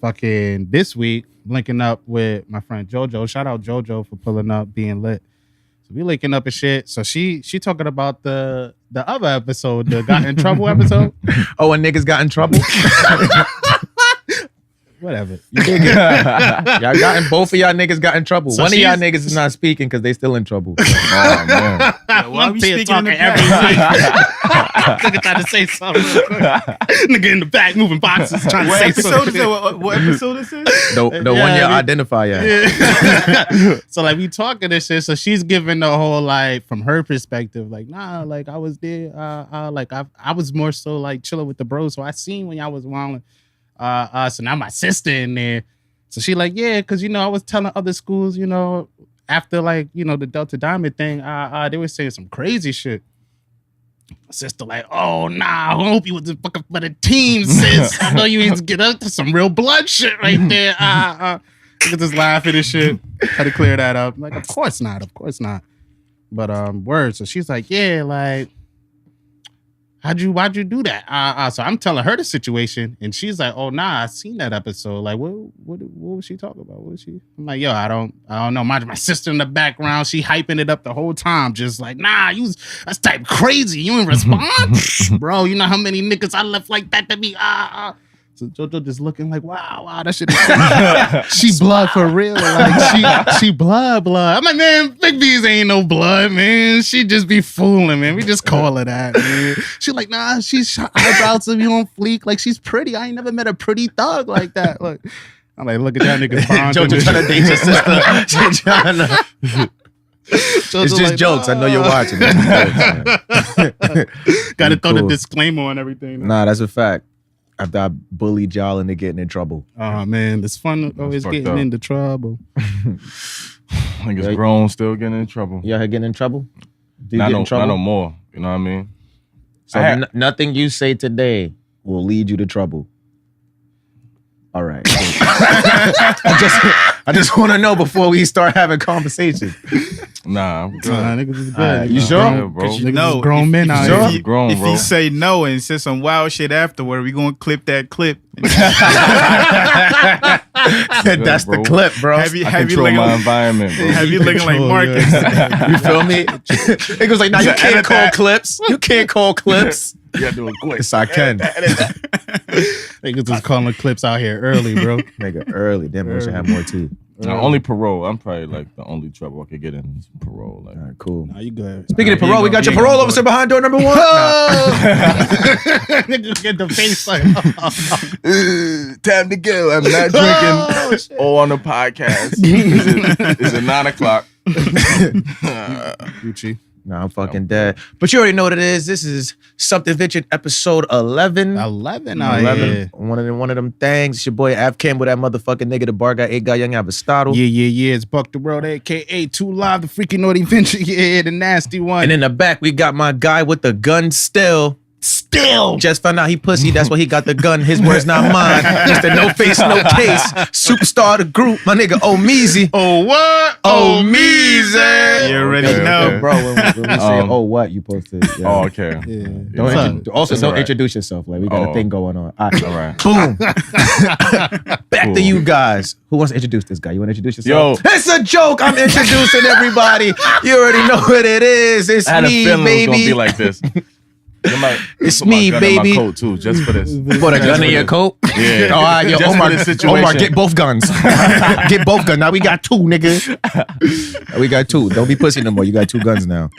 fucking this week, linking up with my friend JoJo. Shout out JoJo for pulling up, being lit. So we linking up and shit. So she talking about the other episode, the got in trouble episode. Oh, and niggas got in trouble. Whatever. Both of y'all niggas got in trouble. So one of y'all niggas is not speaking because they still in trouble. Oh man. Why are we speaking in the every week? Nigga trying to say something real quick. Nigga in the back moving boxes trying to say something. What episode is this? The one you identify at. Yeah. So like we talking this shit. So she's giving the whole like from her perspective, like nah, like I was there. Like I was more so like chilling with the bros. So I seen when y'all was wilding. So now my sister in there. So she like, yeah, because I was telling other schools, after like, the Delta Diamond thing, they were saying some crazy shit. My sister like, oh nah, I hope you was the fucking for the team, sis. I know you need to get up to some real blood shit right there. Look at this laughing and shit. Had to clear that up. I'm like, of course not. But word. So she's like, yeah, like, why'd you do that? So I'm telling her the situation, and she's like, "Oh nah, I seen that episode. Like, what was she talking about? What was she?" I'm like, "Yo, I don't know. My sister in the background, she hyping it up the whole time, just like, nah, that's type crazy. You ain't respond, bro. You know how many niggas I left like that to be So JoJo just looking like, wow, that shit is she blood for real. Like she blood. I'm like, man, Big B's ain't no blood, man. She just be fooling, man. We just call her that, man. She like, nah, she's eyebrows to be on fleek. Like she's pretty. I ain't never met a pretty thug like that. Like, I'm like, look at that nigga. JoJo trying to date your sister. It's just like, jokes. I know you're watching. Gotta throw the disclaimer on everything. Nah, that's a fact. After I bullied y'all into getting in trouble. Oh man, it's fun always getting into trouble. Niggas grown, still getting in trouble. Y'all getting in trouble? Do you not get in trouble? Not no more. You know what I mean? So nothing you say today will lead you to trouble. All right. I just want to know before we start having conversations. Nah, niggas is good. You sure? Yeah, bro. You know, grown men out here. If he say no and say some wild shit afterward, we gonna clip that clip. That's the clip, bro. Have you control my environment, bro. Have you looking like Marcus? You feel me? It goes like, nah, you can't call clips. You can't call clips. You gotta do it quick. Yes, I can. Niggas was calling clips out here early, bro. Nigga, early. Damn, I wish I had more tea. Only parole. I'm probably like the only trouble I could get in is parole. Like, all right, cool. Nah, you good. Speaking of parole, we got your parole officer behind door number 1. Niggas get the face like, time to go. I'm not drinking. On the podcast. It's at 9:00. Gucci. Nah, I'm fucking dead. But you already know what it is. This is Something Ventured episode 11. 11. One of them things. It's your boy Ave Campbell, that motherfucking nigga, the bar guy, 8 guy, young Avastado. Yeah. It's BukDaWorld, aka 2 Live, the freaking naughty venture. Yeah, the nasty one. And in the back, we got my guy with the gun still. Just found out he pussy. That's why he got the gun. His words, not mine. Just a no face, no case. Superstar of the group, my nigga Omeezy. Oh, what? Omeezy. You already know. Okay, bro, when we say, oh, what, you posted. Yeah. Oh, okay. Yeah. Don't introduce yourself. Like, we got a thing going on. All right. All right. Boom. Back to you guys. Who wants to introduce this guy? You want to introduce yourself? Yo. It's a joke. I'm introducing everybody. You already know what it is. It's I had me, a feeling baby. it was gonna be like this. It's put me, my gun baby. in my coat too, just for this. Put a gun in your coat? Yeah. All right, yo, Just for this situation. Omar, get both guns. Get both guns. Now we got 2, nigga. We got 2. Don't be pussy no more. You got 2 guns now.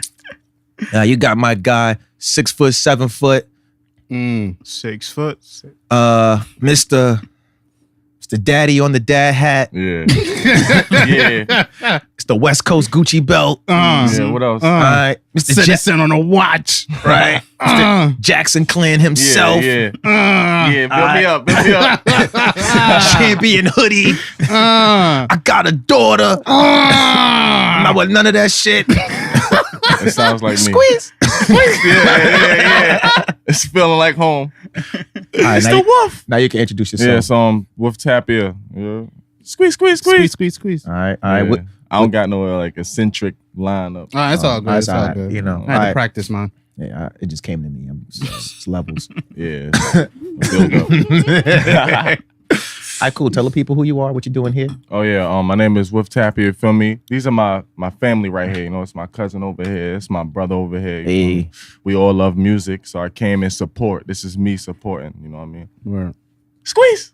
You got my guy, 6 foot, 7 foot. 6 foot. Mr. Daddy on the dad hat. Yeah. Yeah. It's the West Coast Gucci belt. Yeah, what else? All right. Mr. Citizen on a watch. Right. Mr. Jackson Clan himself. Yeah. Build me up. Champion hoodie. I got a daughter. I'm not with none of that shit. It sounds like me. Squeeze. Yeah. It's feeling like home. Right, it's the Wolf. Now you can introduce yourself. Yeah, so Wolfe Tapia. Yeah. Squeeze. Squeeze. All right. Yeah. I don't got no like eccentric lineup. It's all good. It's all good. You know, I had to practice, man. Yeah, it just came to me. It's levels. Yeah. Build up. right, cool. Tell the people who you are, what you doing here. Oh yeah, my name is Wolfe Tapia. Feel me? These are my family right here. You know, it's my cousin over here. It's my brother over here. You know? We all love music, so I came in support. This is me supporting. You know what I mean? Word. Squeeze.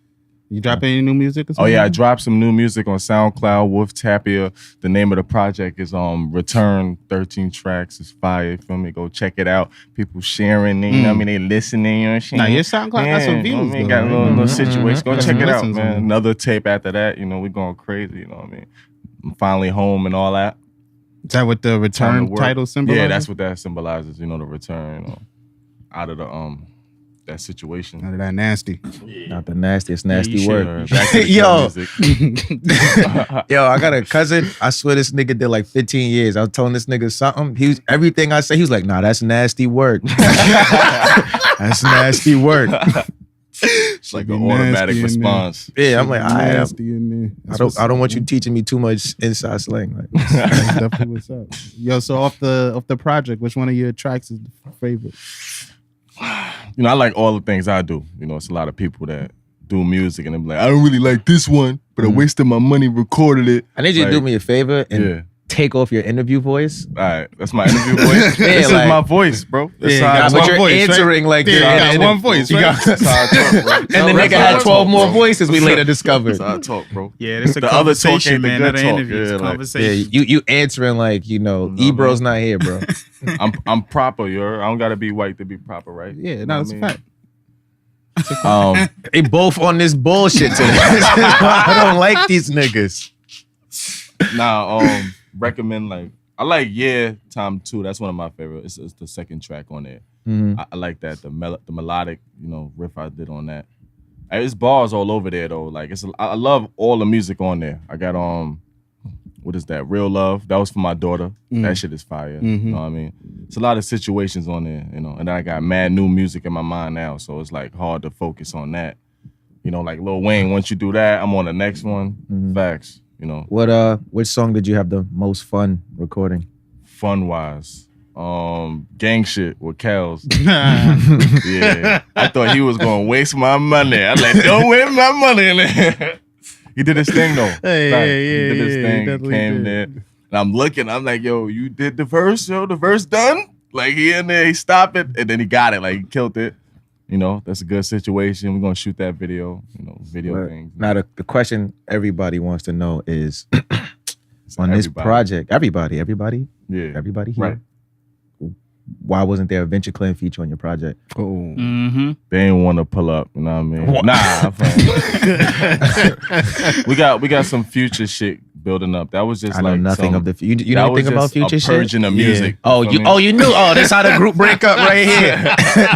You dropping any new music? Or Oh yeah, I dropped some new music on SoundCloud. Wolfe Tapia. The name of the project is Return. 13 tracks. It's fire. Feel me? Go check it out. People sharing. You know what I mean? They listening. You know what I mean? Nah, your SoundCloud got some views. You know what I mean? Though, Got a little situation. Go Got check some it out, listens on man. it. Another tape after that. You know, we going crazy. You know what I mean? I'm finally home and all that. Is that what the return title symbolizes? Yeah, that's what that symbolizes. You know, the return. You know, out of the that situation. Out of that nasty. Not the nastiest nasty word. Back to the Yo. music. Yo, I got a cousin. I swear this nigga did like 15 years. I was telling this nigga something. He was everything I say. He was like, "Nah, that's nasty work. That's nasty work." It's like an automatic response. Yeah, I'm like, Nasty in there. I don't want you teaching me too much inside slang. Like, That's definitely what's up. Yo, so off the project, which one of your tracks is the favorite? You know, I like all the things I do. You know, it's a lot of people that do music and they're like, I don't really like this one, but I wasted my money, recorded it. I need you to Like, do me a favor and take off your interview voice. All right, that's my interview voice. This is like- my voice, bro. That's how I But talk. you're voice, right? answering like Yeah, the you got one voice, You right? got- That's how I talk, bro. and the nigga That's how I had 12 talk, more bro. voices we later discovered. That's how I talk, bro. Yeah, it's a The other talk conversation, ain't the man. good Not an talk. interview. It's Yeah, a like- conversation. You answering like, Ebro's not here, bro. I'm proper, you heard? I don't gotta be white to be proper, right? Yeah, You no, know that's a what I mean? fact. They both on this bullshit today. I don't like these niggas. Recommend like I like Time 2. That's one of my favorites. It's the second track on there. I like that the melodic riff I did on that. It's bars all over there though. Like I love all the music on there. I got what is that? Real Love. That was for my daughter. That shit is fire. You know what I mean? It's a lot of situations on there, and I got mad new music in my mind now, so it's like hard to focus on that. Like Lil Wayne, once you do that, I'm on the next one. Facts, Which song did you have the most fun recording? Fun wise. Gang shit with Kels. Yeah. I thought he was gonna waste my money. I like, don't waste my money in there. He did his thing though. Hey, He did his thing. definitely Came did. there. And I'm looking, I'm like, yo, you did the verse, the verse done? Like he in there, he stopped it, and then he got it, like he killed it. That's a good situation. We're gonna shoot that video, video things. Now the question everybody wants to know is on this everybody. project, everybody Yeah. here. Right. Why wasn't there a Venture Clan feature on your project? Oh. Mm-hmm. They ain't want to pull up, you know what I mean? Nah, I'm playing. we got some future shit building up. That was just I know like nothing of the you that know was anything about just future a shit? purging of music. Oh, feel me? you knew. Oh, that's how the group break up right here.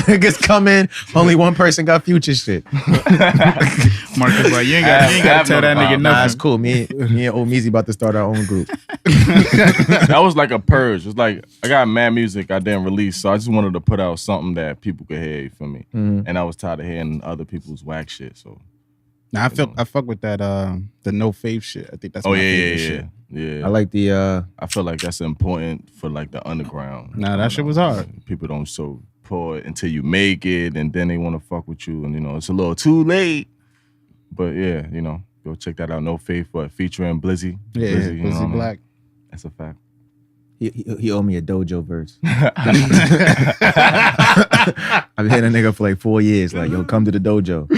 Niggas come in, only one person got future shit. Marcus, like, you ain't got to tell that nigga Nah, it's nothing. cool. Me and Omeezy about to start our own group. That was like a purge. It's like I got mad music I didn't release, so I just wanted to put out something that people could hear. You feel me? And I was tired of hearing other people's whack shit. So Nah, I fuck with that the no faith shit. I think that's my favorite shit. Yeah. I like the I feel like that's important for like the underground. Nah, that shit was hard. People don't so pour it until you make it, and then they want to fuck with you, and it's a little too late. But yeah, go check that out. No Faith, but featuring Blizzy. Yeah, Blizzy, Blizzy what I mean? Black. That's a fact. he owed me a dojo verse. I've been hitting a nigga for like 4 years. Like, yo, come to the dojo.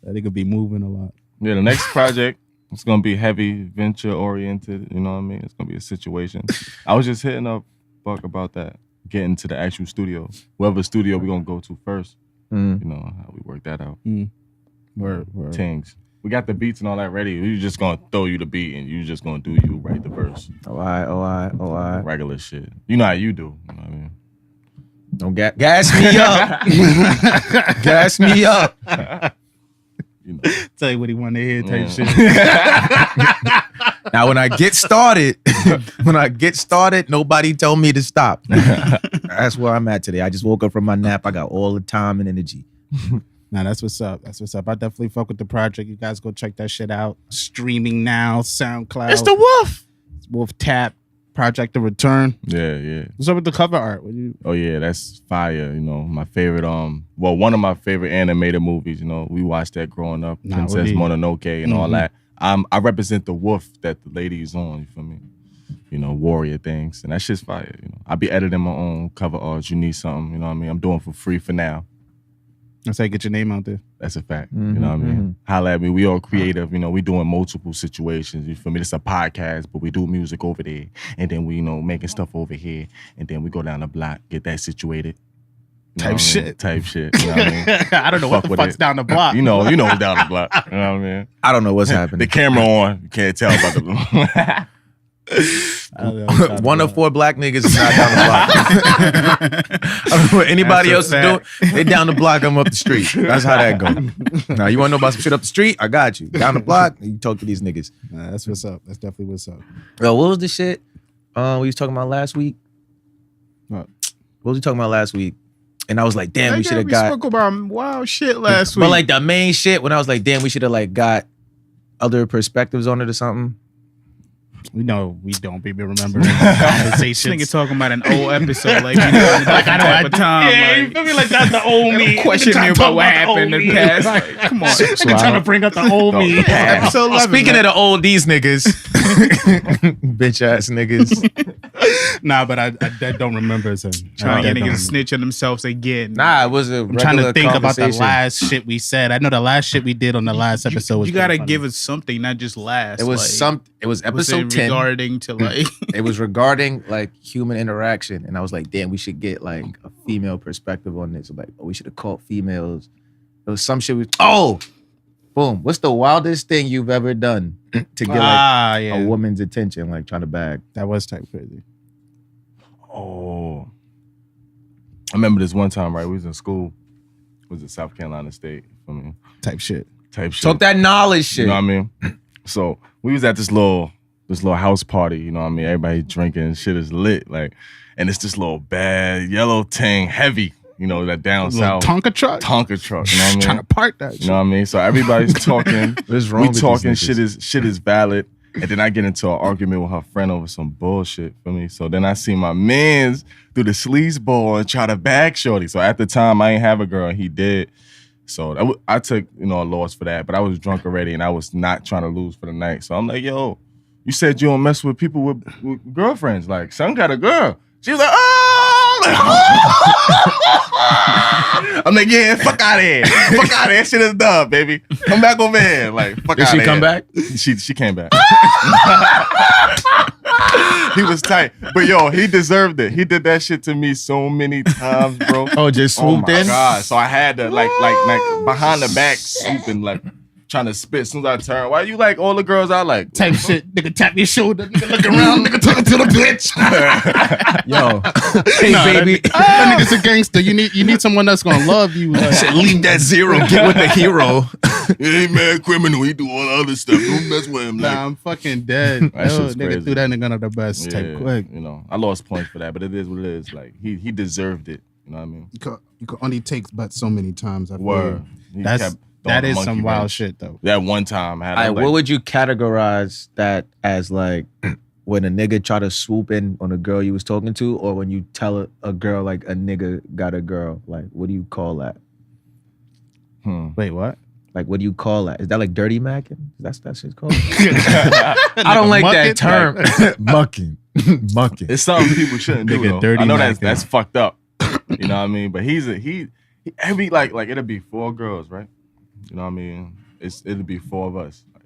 That nigga be moving a lot. Yeah, the next project, it's gonna be heavy venture oriented. You know what I mean? It's gonna be a situation. I was just hitting up Buck about that, getting to the actual studio. Whatever studio we gonna go to first. How we work that out. Word. Tings. We got the beats and all that ready. We just gonna throw you the beat and you just gonna do you write the verse. Oh, all right. Regular shit. You know how you do. You know what I mean? Don't gas me up. Gas me up. Tell you what he want to hear type shit. Now, when I get started, nobody told me to stop. That's where I'm at today. I just woke up from my nap. I got all the time and energy. Nah, that's what's up. I definitely fuck with the project. You guys go check that shit out. Streaming now, SoundCloud. It's the Wolf. Wolfe Tap. Project The Return. Yeah. What's up with the cover art? Oh yeah, that's fire. You know, my favorite. One of my favorite animated movies. You know, we watched that growing up. Princess Mononoke and all that. I represent the wolf that the lady is on. You feel me? You know, warrior things, and that shit's fire. You know, I be editing my own cover art. You need something? You know what I mean? I'm doing for free for now. That's how you get your name out there. That's a fact. You know what I mean? Holla at me. We all creative. You know, we doing multiple situations. You feel me? It's a podcast, but we do music over there. And then we, making stuff over here. And then we go down the block, get that situated. Type shit. You know what I mean? I don't know what the fuck's down the block. You know what's down the block. You know what I mean? I don't know what's happening. The camera on. You can't tell about the... One of 4 black niggas is not down the block. I don't know what anybody else is doing. They down the block, I'm up the street. That's how that go. Now, you want to know about some shit up the street? I got you. Down the block, you talk to these niggas. That's what's up. That's definitely what's up. Yo, what was the shit we was talking about last week? What was we talking about last week? And I was like, damn, we should have got... We spoke about wild shit last week. But like the main shit, when I was like, damn, we should have like got other perspectives on it or something. We know we don't be remembering conversations. Nigga talking about an old episode, like you know, like I don't have time. Yeah, you feel me? Like that's the old me. Question me about what happened in the past. Like, come on, nigga trying to bring up the old me. Episode 11. Speaking of the old these niggas, bitch ass niggas. Nah, but I don't remember him. Trying to get niggas to snitch on themselves again. Nah, it was a I'm trying to think about the conversation. last shit we said. I know the last shit we did on the last episode was You gotta funny. give us something, not just last. It was it was episode 10. Regarding to like It was regarding like human interaction, and I was like, damn, we should get like a female perspective on this. Like, we should have called females. It was some shit. Boom. What's the wildest thing you've ever done to get a woman's attention, like trying to bag? That was type crazy. Oh, I remember this one time, right? We was in school. It was at South Carolina State. Type shit. Talk that knowledge shit. You know what I mean? So we was at this little house party. You know what I mean? Everybody drinking, shit is lit. Like, and it's this little bad yellow thing, heavy. You know, that down south Tonka truck. You know what I mean? Trying to park that shit. You know what I mean? So everybody's talking. What's wrong we with talking. these Shit is valid. And then I get into an argument with her friend over some bullshit for me. So then I see my mans do the sleazeball and try to bag shorty. So at the time, I ain't have a girl, and he did. So I took, a loss for that. But I was drunk already, and I was not trying to lose for the night. So I'm like, yo, you said you don't mess with people with girlfriends. Like, son got a girl. She was like, oh! I'm like, yeah, fuck out of here. Fuck out of here. Shit is done, baby. Come back over here. Like, fuck out of here. Did she come back? She came back. He was tight. But yo, he deserved it. He did that shit to me so many times, bro. Oh, just swooped in? Oh my God. So I had to like behind the back swooping, like trying to spit. As soon as I turn, why you like all the girls I like? Type shit. Nigga tap your shoulder. Nigga look around. Nigga talking to the bitch. Yo, hey baby, that nigga's a gangster. You need someone that's gonna love you. leave that zero. Get with the hero. He ain't mad criminal. He do all the other stuff. Don't mess with him. Nah, I'm fucking dead. That Yo, shit's nigga crazy. threw that nigga under the bus type quick. I lost points for that, but it is what it is. Like he deserved it. You know what I mean? You could only take but so many times. I feel. Word. That is some wild shit though. That one time I had. What would you categorize that as, like, when a nigga try to swoop in on a girl you was talking to, or when you tell a girl like a nigga got a girl? Like, what do you call that? Wait, what? Like, what do you call that? Is that like dirty macking? That's shit's called? I don't like that term. Mucking. It's something people shouldn't do. Though. Dirty I know macking. that's fucked up. You know what I mean? But he every like it'll be 4 girls, right? You know what I mean? It'll be 4 of us. Like,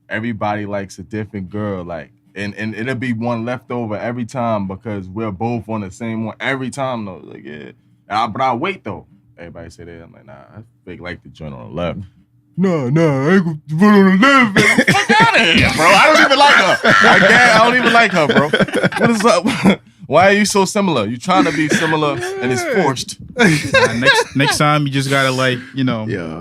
everybody likes a different girl, like, and it'll be one left over every time because we're both on the same one every time though. Like, yeah. But I wait though. Everybody say that. I'm like, nah, I fake like the joint on the left. No, I ain't gonna put on the left, baby. Fuck out of here, bro. I don't even like her. I don't even like her, bro. What is up? Why are you so similar? You trying to be similar and it's forced. Next time you just gotta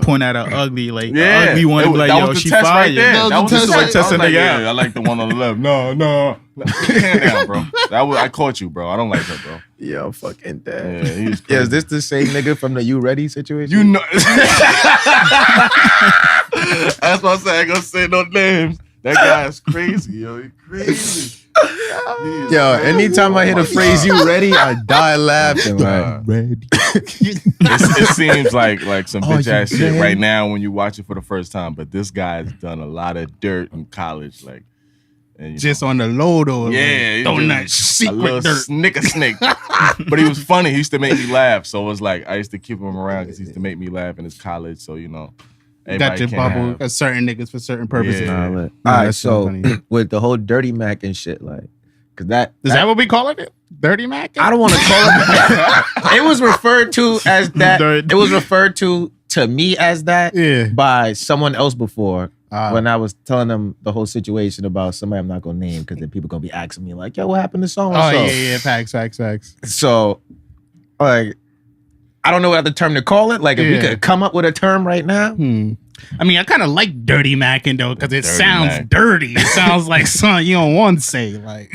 point at an ugly the ugly one and be like, that yo, was the she test fire. right there. That was the test. Test a Like, nigga out. yeah, I like the one on the left. No. Hand down, bro. I caught you, bro. I don't like her, bro. Yo, fucking dead. Yeah, he's crazy. Yeah, is this the same nigga from the You Ready situation? You know. That's why I said I ain't gonna say no names. That guy is crazy, yo. He crazy. Yo, anytime I hear the phrase "you ready," I die laughing. Like, ready. It seems like some bitch ass shit ready? right now when you watch it for the first time. But this guy's done a lot of dirt in college, like. And, just on the low though. Yeah, like, throwing that a secret little dirt. snicker snake. But he was funny. He used to make me laugh. So it was like I used to keep him around because he used to make me laugh in his college. So Got everybody your can't bubble. have- Got certain niggas for certain purposes. Yeah. All Nah, right, that's so funny. with the whole Dirty Mac and shit, like, cause Is that what we calling it? Dirty Mac? I don't want to call it. It was referred to as that. It was referred to me as that Yeah. by someone else before. When I was telling them the whole situation about somebody I'm not gonna name because then people gonna be asking me like, "Yo, what happened to so and Oh so?" yeah. Facts. So, like, I don't know what other term to call it. Like, if we could come up with a term right now, I mean, I kind of like Dirty Macking though because it Dirty sounds Mac. dirty. It sounds like something you don't want to say. Like,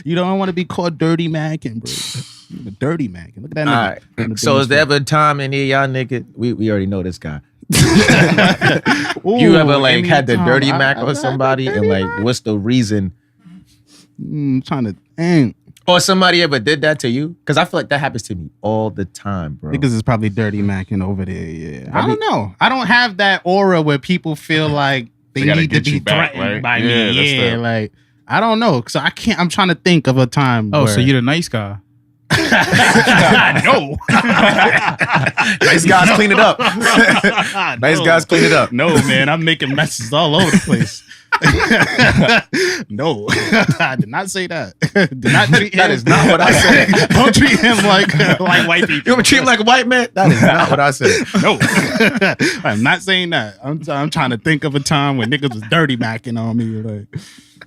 you don't want to be called Dirty Macking, bro. You're Dirty Macking. Look at that all nigga. right. So, is there ever a time in here, y'all niggas? We already know this guy. You ever like had the Dirty Mac or somebody, and like, what's the reason? Trying to think. Or somebody ever did that to you? Because I feel like that happens to me all the time, bro. Niggas is probably Dirty Macking over there. Yeah, I don't know. I don't have that aura where people feel like they gotta need to get be you back, threatened right? by Yeah, me. that's Yeah, the- like I don't know. So I can't. I'm trying to think of a time. Oh, where, so you're the nice guy. no. Nice guys clean it up. Nice guys clean it up. No, man, I'm making messes all over the place. No, I did not say that. Did not treat him. That is not what I said. Don't treat him like white people. You ever treat him like a white man? That is not what I said. No, I'm not saying that. I'm trying to think of a time when niggas was dirty macking on me, like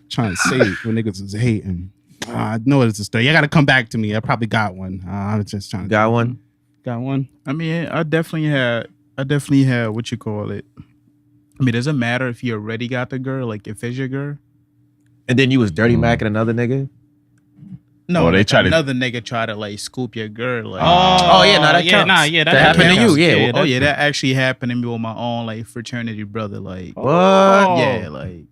trying to say it when niggas was hating. I know it's a story. You got to come back to me. I probably got one. I was just trying to. Got one? Got one. I mean, I definitely had what you call it. I mean, does it matter if you already got the girl? Like, if it's your girl? And then you was Dirty Macking another nigga? No, Oh, they like try to- another nigga try to like scoop your girl. Like, Oh, yeah, no, that yeah, counts. nah, yeah, That happened to counts. you, yeah. oh yeah, that actually happened to me with my own like fraternity brother. Like, What? yeah, like,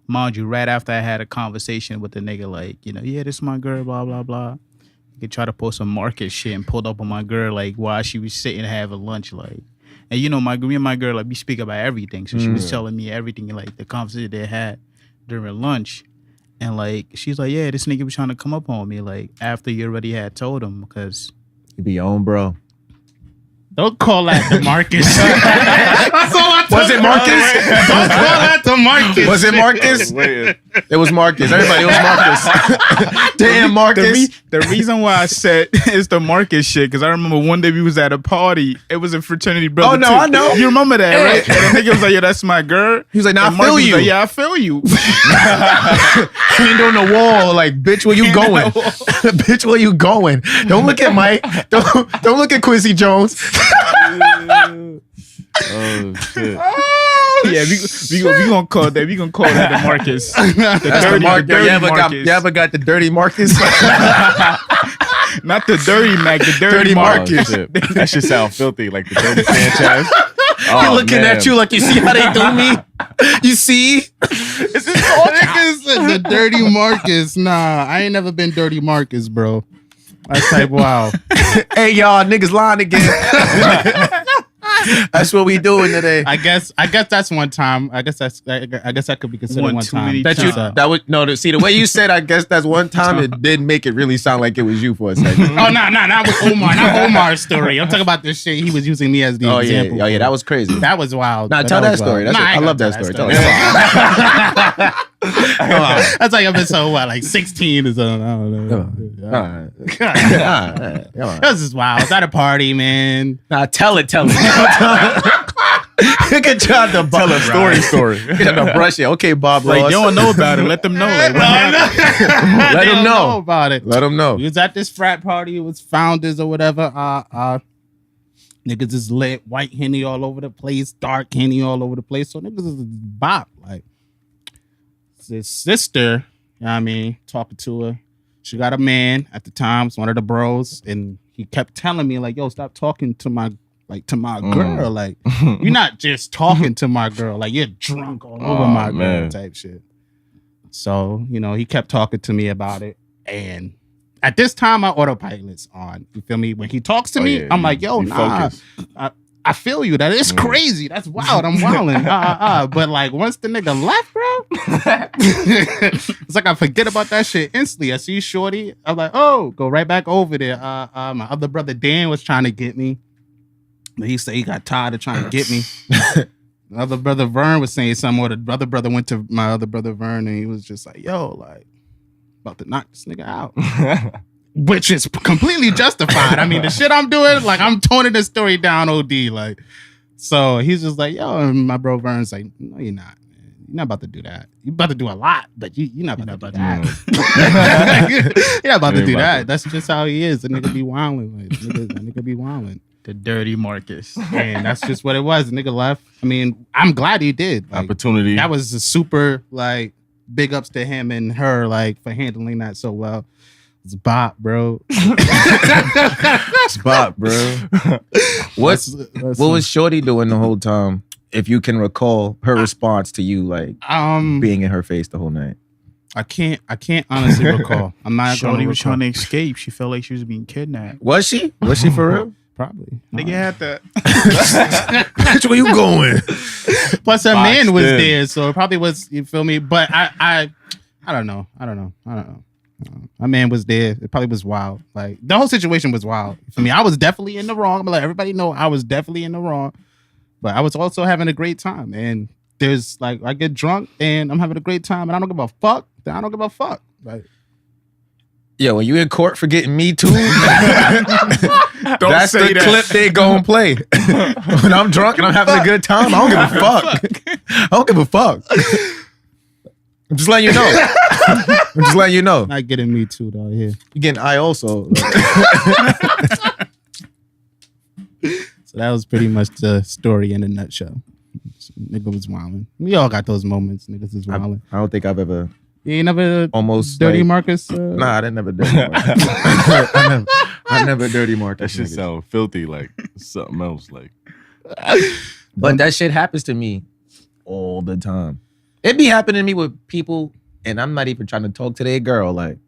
mind you, right after I had a conversation with the nigga, like, you know, yeah, this is my girl, blah blah blah. He tried to post some market shit and pulled up on my girl like while she was sitting having lunch, like. And you know, me and my girl, like, we speak about everything. So she was telling me everything, like the conversation they had during lunch. And like, she's like, yeah, this nigga was trying to come up on me, like, after you already had told him, because You be your own bro. Don't call that the Marcus. Was it Marcus? Don't call that the Marcus. Was it Marcus? Wait, It was Marcus. Everybody, it was Marcus. Damn, Marcus. The reason why I said it's the Marcus shit, because I remember one day we was at a party. It was a fraternity brother. Oh, no, too. I know. You remember that, Yeah. right? And the nigga was like, yo, that's my girl. He was like, nah, And I Marcus feel was you. like, yeah, I feel you. Hand on the wall, like, bitch, where you going? Bitch, where you going? Don't look at Mike. Don't look at Quincy Jones. oh shit! Yeah, we gonna call that. We gonna call that the Marcus. The dirty, Mark, the dirty Marcus. you ever got the dirty Marcus? Not the dirty Mac, the dirty Dirty Marcus. Marcus. Oh, shit. That shit sound filthy, like the dirty Sanchez. He Oh, looking man. at you like, you see how they do me? You see? Is this all niggas? The dirty Marcus. Nah, I ain't never been dirty Marcus, bro. That's type wow. Hey, y'all, niggas lying again. That's what we doing today. I guess that's one time. I guess that could be considered One one too time. many That you times. that would no. See the way you said, I guess that's one time. It did make it really sound like it was you for a second. Oh no, not with Omar, not Omar's story. I'm talking about this shit. He was using me as the Oh yeah, example. oh yeah, that was crazy. That was wild. Nah, tell that story. That's I love that story. Tell that story. Come on. That's like I've been so what, like 16 or something. I don't know. All right. That Come on. was just wild. I was at a party, man. Nah, tell it. You can try to Tell a story. Get to brush it. Okay, Bob Like, Ross. they don't know about it. Let them know. Like, what happened? Let They them don't know. about it. Let them know. We was at this frat party. It was founders or whatever. Niggas is lit, white Henny all over the place, dark Henny all over the place. So niggas is bop. Like his sister, you know what I mean, talking to her. She got a man at the time, it's one of the bros, and he kept telling me, like, yo, stop talking to my girl. Like, you're not just talking to my girl, like you're drunk all over my girl man. type shit. So, you know, he kept talking to me about it. And at this time, my autopilot's on. You feel me? When he talks to me, I'm like, yo, nah. I feel you. That is crazy. That's wild. I'm wilding. But like once the nigga left, bro, it's like I forget about that shit instantly. I see Shorty. I'm like, oh, go right back over there. My other brother Dan was trying to get me. But he said he got tired of trying to get me. My other brother Vern was saying something, or the other brother went to my other brother Vern and he was just like, yo, like, about to knock this nigga out. Which is completely justified. I mean, the shit I'm doing, like, I'm toning the story down OD. Like, so he's just like, yo, and my bro Vern's like, no, you're not. Man. You're not about to do that. You're about to do a lot, but you're not about to do that. You're not about to do that. That's just how he is. The nigga be wilding. Like, the nigga be wilding. The dirty Marcus. And that's just what it was. The nigga left. I mean, I'm glad he did. Like, Opportunity. That was a super, like, big ups to him and her, like, for handling that so well. It's bop, bro. It's bop, bro. What was Shorty doing the whole time? If you can recall her response to you, like being in her face the whole night. I can't honestly recall. I'm not. Shorty was trying to escape. She felt like she was being kidnapped. Was she? Was she for real? Probably. Nigga had that. Bitch, where you going? Plus, her man was there, so it probably was. You feel me? But I don't know. My man was there. It probably was wild. Like the whole situation was wild. For me, I was definitely in the wrong. I'm gonna let everybody know I was definitely in the wrong. But I was also having a great time. And there's like I get drunk and I'm having a great time and I don't give a fuck. Then I don't give a fuck. Like, yo, when you in court for getting me too, that's the clip they gonna play. When I'm drunk and I'm having a good time, I don't give a fuck. I don't give a fuck. I'm just letting you know. I'm just letting you know. Not getting me too though. Here, you getting I also. So that was pretty much the story in a nutshell. Nigga was wilding. We all got those moments. Niggas is wilding. I don't think I've ever. You ain't never almost dirty like, Marcus? Nah, I didn't never dirty Marcus. I never dirty Marcus. That shit sound filthy, like something else. Like, but that shit happens to me all the time. It be happening to me with people, and I'm not even trying to talk to their girl. Like,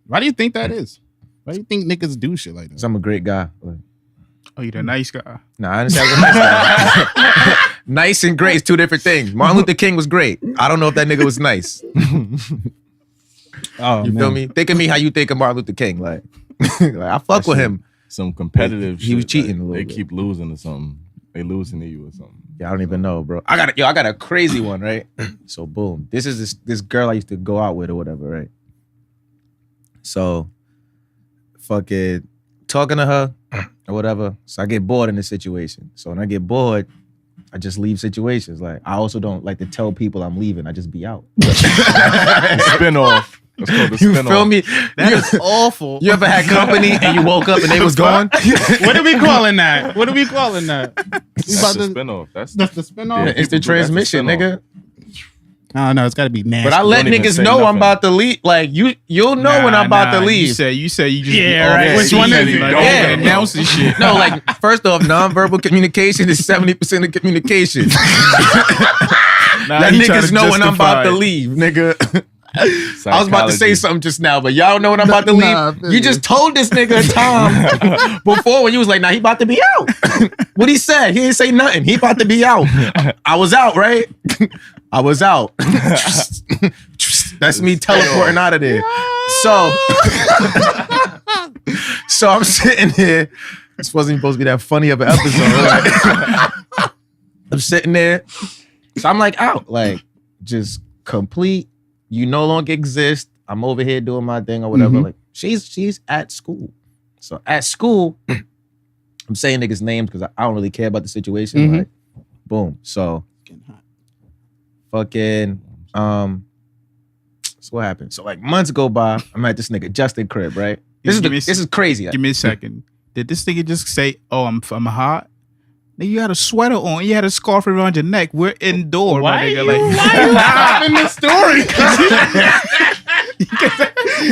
why do you think that is? Why do you think niggas do shit like that? 'Cause I'm a great guy. Like, oh, you the nice guy. Nah, I understand. Nice guy. Nice and great is two different things. Martin Luther King was great. I don't know if that nigga was nice. Oh, you feel me? Think of me how you think of Martin Luther King. Like I fuck with him. Some competitive shit. He was cheating like, a little they bit. keep losing or something. They losing to you or something. Yeah, I don't even know, bro. I got a crazy one, right? So boom. This is this girl I used to go out with or whatever, right? So fucking talking to her or whatever. So I get bored in this situation. So when I get bored, I just leave situations. Like I also don't like to tell people I'm leaving. I just be out. Spin off. That's called the You spin feel off. me? That is awful. You ever had company and you woke up and they was gone? What are we calling that? What are we calling that? That's the spin off. That's the spin off? Yeah, it's the transmission, nigga. I don't know. It's got to be nasty. But I let Don't even niggas say know I'm nothing. about to leave. Like you'll know when I'm about to leave. You say you just Yeah, be right. off Which the one scene, is it? like, Yeah. don't announce this shit. No, like first off, nonverbal communication is 70% of communication. Let niggas know when I'm about to leave, nigga. I was about to say something just now, but y'all know when I'm about to leave. Nah, You just told this nigga a time before when you was like, nah, he about to be out. What he said? He didn't say nothing. He about to be out. I was out, right? I was out. That's me teleporting out of there. So I'm sitting here. This wasn't supposed to be that funny of an episode. Right? I'm sitting there. So I'm like out, like just complete. You no longer exist. I'm over here doing my thing or whatever. Like she's at school. So at school, I'm saying niggas' names because I don't really care about the situation. Like, boom. So fucking so what happened? So like months go by. I'm at this nigga Justin crib, right? This is crazy. Give me a second. Did this nigga just say, "Oh, I'm hot"? Nigga, you had a sweater on. You had a scarf around your neck. We're indoor, my nigga. Like, why you stopping the story?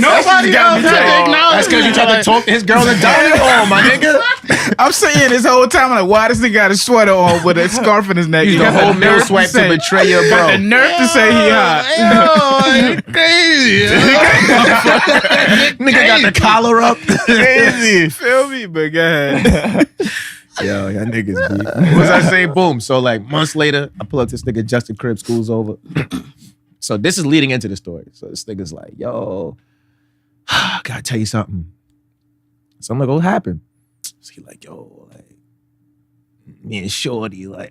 Nobody else had to acknowledge. That's because you tried to talk to his girl in the dining hall, my nigga. I'm saying this whole time, like, why this nigga got a sweater on with a scarf in his neck? Use the whole meal swipe to betray your bro. Got the nerve to say he hot. Yo, crazy. Nigga got the collar up. Crazy. Feel me? But go ahead. Yo, y'all niggas beat. What was I saying? Boom. So like months later, I pull up this nigga Justin Crib, school's over. So this is leading into the story. So this nigga's like, yo, I gotta tell you something. So I'm like, what happened? So he like, yo, like, me and Shorty, like,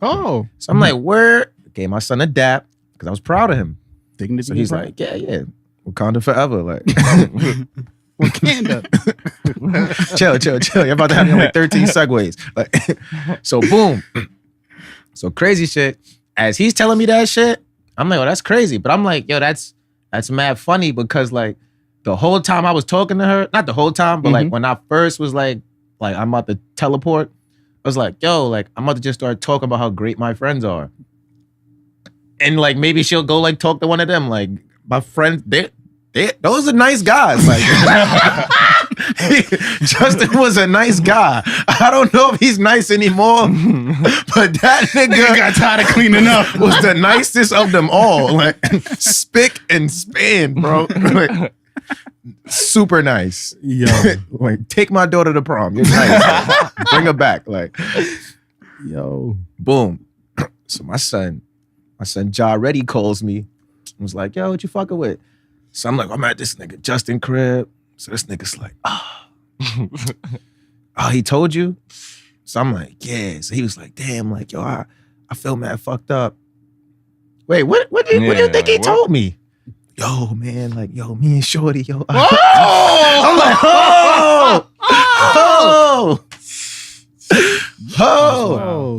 Oh. So I'm like, where? Gave my son a dap, because I was proud of him. Dignity. So he's like, yeah. Wakanda forever. Like, Wakanda. chill. You're about to have me like 13 segues. Like, so boom. So crazy shit. As he's telling me that shit, I'm like, oh, that's crazy. But I'm like, yo, that's mad funny because like the whole time I was talking to her, not the whole time, but like when I first was like I'm about to teleport, I was like, yo, like I'm about to just start talking about how great my friends are. And like maybe she'll go like talk to one of them. Like my friends, they those are nice guys. Like Justin was a nice guy. I don't know if he's nice anymore, but that nigga got tired of cleaning up. was the nicest of them all. Like spick and span, bro. Like, super nice. Yo. Like take my daughter to prom. You're nice. Bring her back. Like, Yo. boom. So my son Ja Reddy calls me. Was like, yo, what you fucking with? So I'm like, I'm at this nigga Justin Crib. So this nigga's like, oh, he told you? So I'm like, yeah. So he was like, damn, like, yo, I feel mad fucked up. Wait, what do you think he told me? Yo, man, like, yo, me and Shorty, yo. I'm like, oh.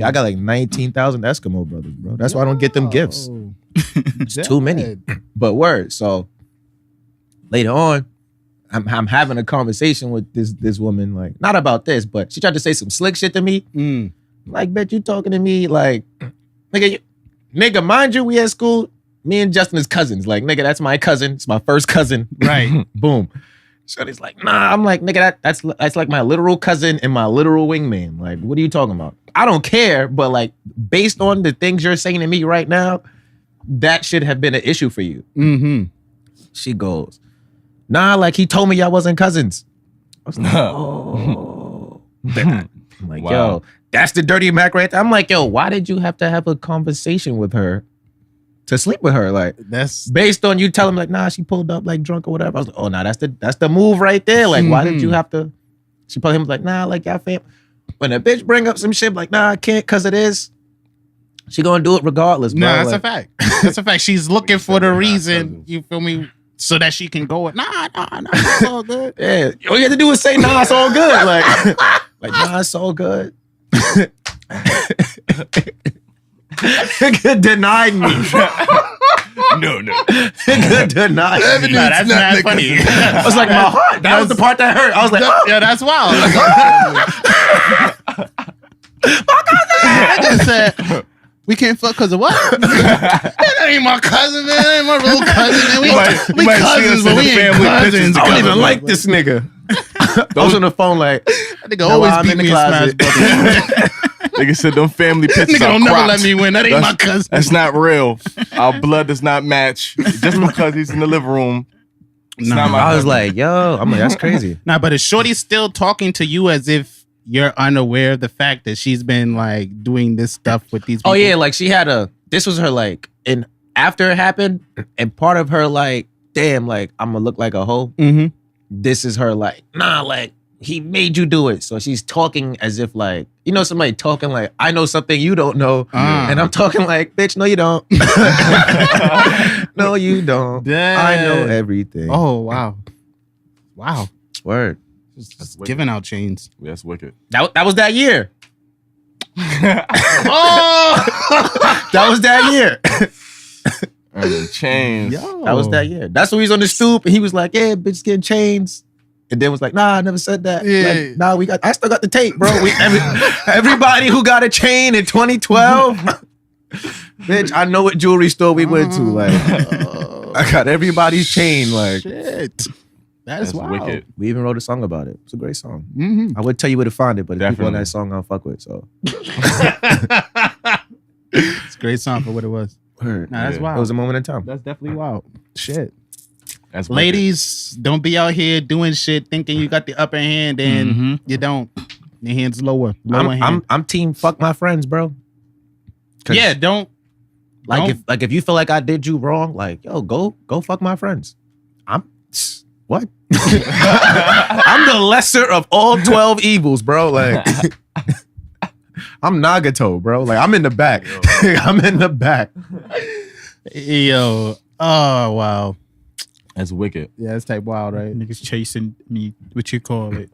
I got like 19,000 Eskimo brothers, bro. That's why I don't get them gifts. It's too many. But word. So later on, I'm having a conversation with this woman, like, not about this, but she tried to say some slick shit to me. Like, bet you talking to me, like, nigga, mind you, we at school, me and Justin is cousins. Like, nigga, that's my cousin. It's my first cousin. Right. Boom. Shorty's like, nah. I'm like, nigga, that's like my literal cousin and my literal wingman. Like, what are you talking about? I don't care, but like, based on the things you're saying to me right now, that should have been an issue for you. She goes, nah, like he told me y'all wasn't cousins. I was like, oh. I'm like, Wow. yo, that's the dirty Mac right there. I'm like, yo, why did you have to have a conversation with her to sleep with her? Like, That's based on you telling me, like, nah, she pulled up like drunk or whatever. I was like, oh, nah, that's the move right there. Like, why did you have to? She probably was like, nah, like, y'all fam. When a bitch bring up some shit, like, nah, I can't because it is, she gonna do it regardless, bro. no, that's like, a fact. That's a fact. She's looking for the Not reason, cousins. you feel me, so that she can go, nah, it's all good. yeah, all you have to do is say, nah, it's all good. Like, nah, it's all good. Nigga denied me. No. Nigga denied me. Nah, that's not funny. I was like, my heart. That was the part that hurt. I was like, oh. Yeah, that's wild. I just said, we can't fuck because of what? That ain't my cousin, man. That ain't my real cousin, man. We might see cousins, us but in we the ain't family cousins. pictures I don't together, even like this nigga. I was on the phone like, That nigga "No, always I'm beat in the me in Smash closet." Brothers. Nigga said them family pictures Nigga are don't never cropped. let me win. That ain't my cousin. That's not real. Our blood does not match. Just because he's in the living room. It's Nah. not my I was cousin. like, yo, I'm like, that's crazy. Nah, but is Shorty still talking to you as if you're unaware of the fact that she's been like doing this stuff with these people? Oh yeah, like she had this was her like, and after it happened, and part of her like, damn, like I'm gonna look like a hoe. Mm-hmm. This is her like, nah, like he made you do it. So she's talking as if like, you know, somebody talking like, I know something you don't know. And I'm talking like, bitch, no, you don't. No, you don't. I know everything. Oh, wow. Wow. Word. Just giving out chains. Yeah, that's wicked. That was that year. Oh! That was that year. Earning chains. That was that year. That's when he was on the stoop and he was like, yeah, bitch getting chains. And then was like, nah, I never said that. Yeah. Like, nah, I still got the tape, bro. Everybody who got a chain in 2012, bitch, I know what jewelry store we went to. Like, I got everybody's chain. Like, Shit. That's wild. wicked. we even wrote a song about it. It's a great song. Mm-hmm. I would tell you where to find it, but if people on Definitely. that song, I'll fuck with. So, It's a great song for what it was. Word. Nah, that's Yeah. wild. It was a moment in time. That's definitely wild. Shit. That's wicked. Ladies, don't be out here doing shit thinking you got the upper hand and Mhm. you don't. Your hand's lower. Lower hand. I'm team fuck my friends, bro. 'Cause, Yeah, don't. like if you feel like I did you wrong, like yo, go fuck my friends. What? I'm the lesser of all 12 evils, bro. Like I'm Nagato, bro. Like I'm in the back. I'm in the back. Yo. Oh, wow. That's wicked. Yeah, that's type wild, right? Niggas chasing me. What you call it?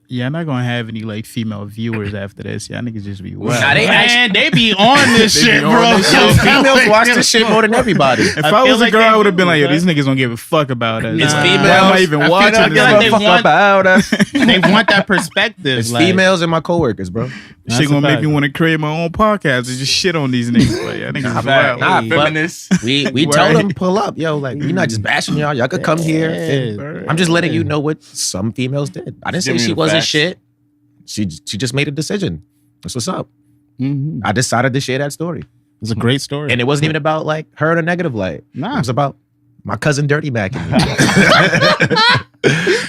Yeah, I'm not gonna have any like female viewers after this. Yeah, niggas just be wild. Nah, They be on this They be shit, on bro. this Yo, females watch this shit more than everybody. If I I, feel was like a girl, they I would have been do, like, yo, man. these niggas don't give a fuck about us. It's Nah. females. Why am I even I feel watching like this? they Fuck want- about us. They want that perspective. It's like, females and my coworkers, bro. That's Shit a gonna make fact. me want to create my own podcast and just shit on these niggas. Like, yeah, niggas is Fact. wild. Nah, Hey, but Feminists. we Right. tell them pull up, yo. Like we not just bashing y'all. Y'all could come here. And Yeah. I'm just letting you know what some females did. I didn't say Giving you she the wasn't facts. shit. She just made a decision. That's what's up. Mhm. I decided to share that story, It's a great story. and it wasn't even about like her in a negative light. Nah. It was about my cousin Dirty Macking.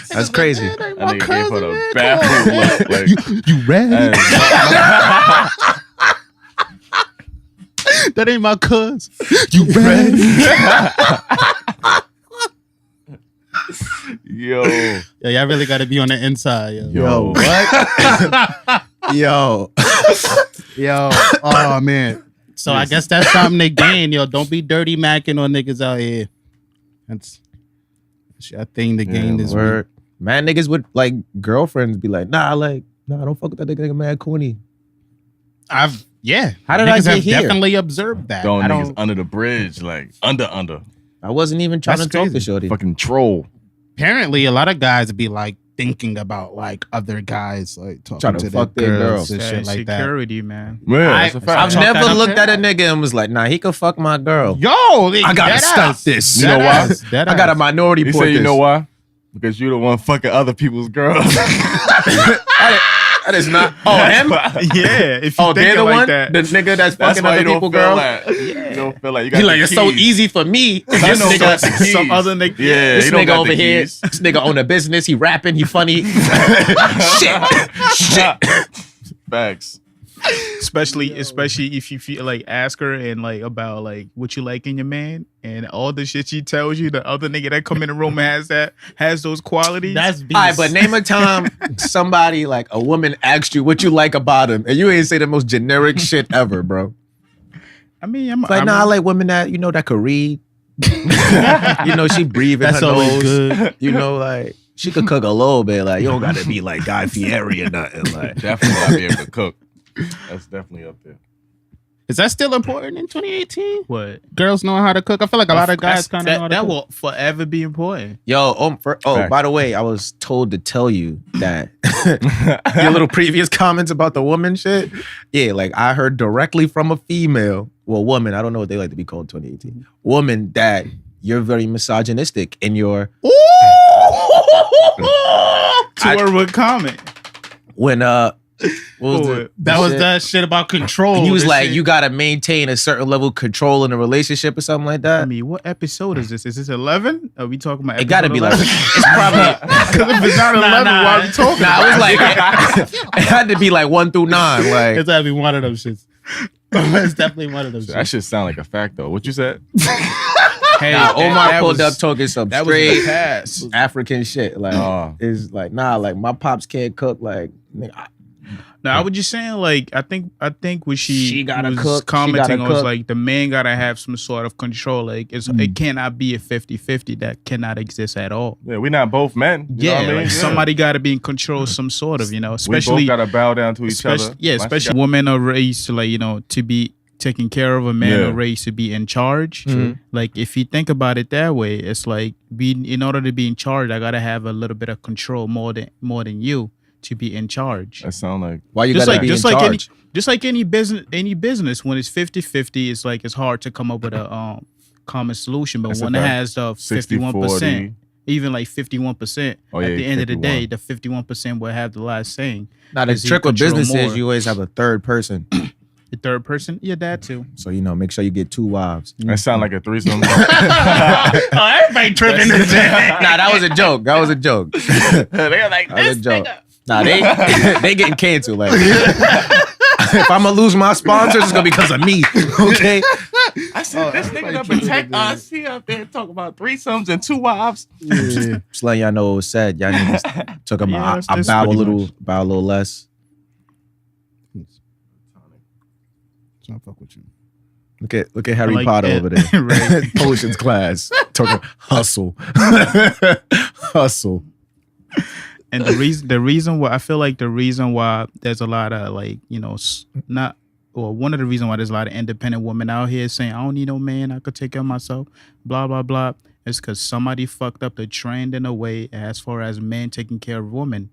That's crazy. That nigga gave her the bathroom look. Like, You ready? hey, That ain't my cuz. You ready? yo, Yo, y'all really got to be on the inside, yo. yo, What? Yo. Yo, oh man. So I guess that's something to gain, yo. Don't be dirty macking on niggas out here. That's your thing to gain this week. Word. Man, niggas would like girlfriends be like, nah, don't fuck with that nigga mad corny. How How did I niggas get have here? definitely observed that. throwing I niggas don't, under the bridge, like under. I wasn't even trying That's to talk to crazy. Shorty. Fucking troll. apparently a lot of guys be like thinking about like other guys like talking Trying to to their fuck their girls girls. and shit like that. Security, man. Yeah, I- that's a fact. I've Chalk that never up looked there. at a nigga and was like, nah, he could fuck my girl. Yo, I gotta stop this. You know why? I got a minority He report. said, you know why? Because you the one fucking other people's girls. That is not. Oh, him? Yeah, if you Oh, they're think the like one? that. The nigga that's That's fucking why other you don't people feel girls? like you don't feel like you got. He like, the it's so keys. easy for me. I This know nigga, some keys. Some other nigga. Yeah, this he don't nigga got over the here, keys. this nigga own a business. He rapping. He funny. Shit. Facts. Especially if you feel like ask her and like about like what you like in your man and all the shit she tells you, the other nigga that come in the room has those qualities. That's beast. All right, but name a time somebody like a woman asked you what you like about him, and you ain't say the most generic shit ever, bro. I mean, I'm It's like, nah, I like women that that could read. She breathe in That's her always nose. good. Like she could cook a little bit. Like you don't gotta be like Guy Fieri or nothing. Like Definitely gotta be able to cook. That's definitely up there. Is that still important in 2018? what Girls knowing how to cook. I feel like a lot of guys kind of know how to that cook. will forever be important. yo, Fact. by the way, I was told to tell you that your little previous comments about the woman shit. Yeah, like I heard directly from a female, woman. I don't know what they like to be called in 2018. Woman, that you're very misogynistic in your To her with comment. when what was Oh, it? That was shit? that shit about control. And you was This like, shit. you gotta maintain a certain level of control in a relationship or something like that. I mean, what episode is this? Is this 11? Are we talking about? It gotta be like, 11? it's probably. Because if it's not 11, why are we talking? Nah, about it was like, it had to be like 1 through 9. Like, It's gotta be one of them shits. It's definitely one of them That shits. shit sound like a fact though. What you said? Hey, nah, Omar that pulled was- up talking some That was in straight the past. African shit. Like, Oh. it's like, nah, like my pops can't cook. Like, nigga, Now, I was just saying, like, I think what She gotta was cook, she commenting gotta on was cook. like the man gotta have some sort of control. Like, it cannot be a 50-50. That cannot exist at all. Yeah, we not both men. You know what I mean? like somebody got to be in control, some sort of, We especially both gotta bow down to each especially other. yeah, My especially shit women are raised to to be taken care of. A man Yeah. are raised to be in charge. Mhm. Like if you think about it that way, it's like in order to be in charge, I gotta have a little bit of control more than you to be in charge. That sound like why you Just gotta like be just in like charge? any business when it's 50-50, it's like it's hard to come up with a common solution. But That's a when it fact. has the 60, 51%, 40. even like 51%, at the end of the day, the 51% will have the last saying. Now the Because he trick with control business is more. you always have a third person. The third person, yeah, that too. So make sure you get 2 wives. That sound like a threesome. Everybody tripping. Nah, that was a joke. That was a joke. They're like, That was a joke. Nah, they getting canceled. Like, if I'm gonna lose my sponsors, it's gonna be because of me. Okay. I said, this nigga to protect us. He up there talking about threesomes and 2 wives. Just letting y'all know what was said. Y'all need to talk about. Yeah, I that's bow a pretty little, bow a little less. So I fuck with you. Look at Harry Like Potter it. over there. Right. Potions class. Talking hustle. Hustle. And the reason why I feel like the reason why there's a lot of like, one of the reasons why there's a lot of independent women out here saying, I don't need no man, I could take care of myself, blah, blah, blah, is because somebody fucked up the trend in a way as far as men taking care of women.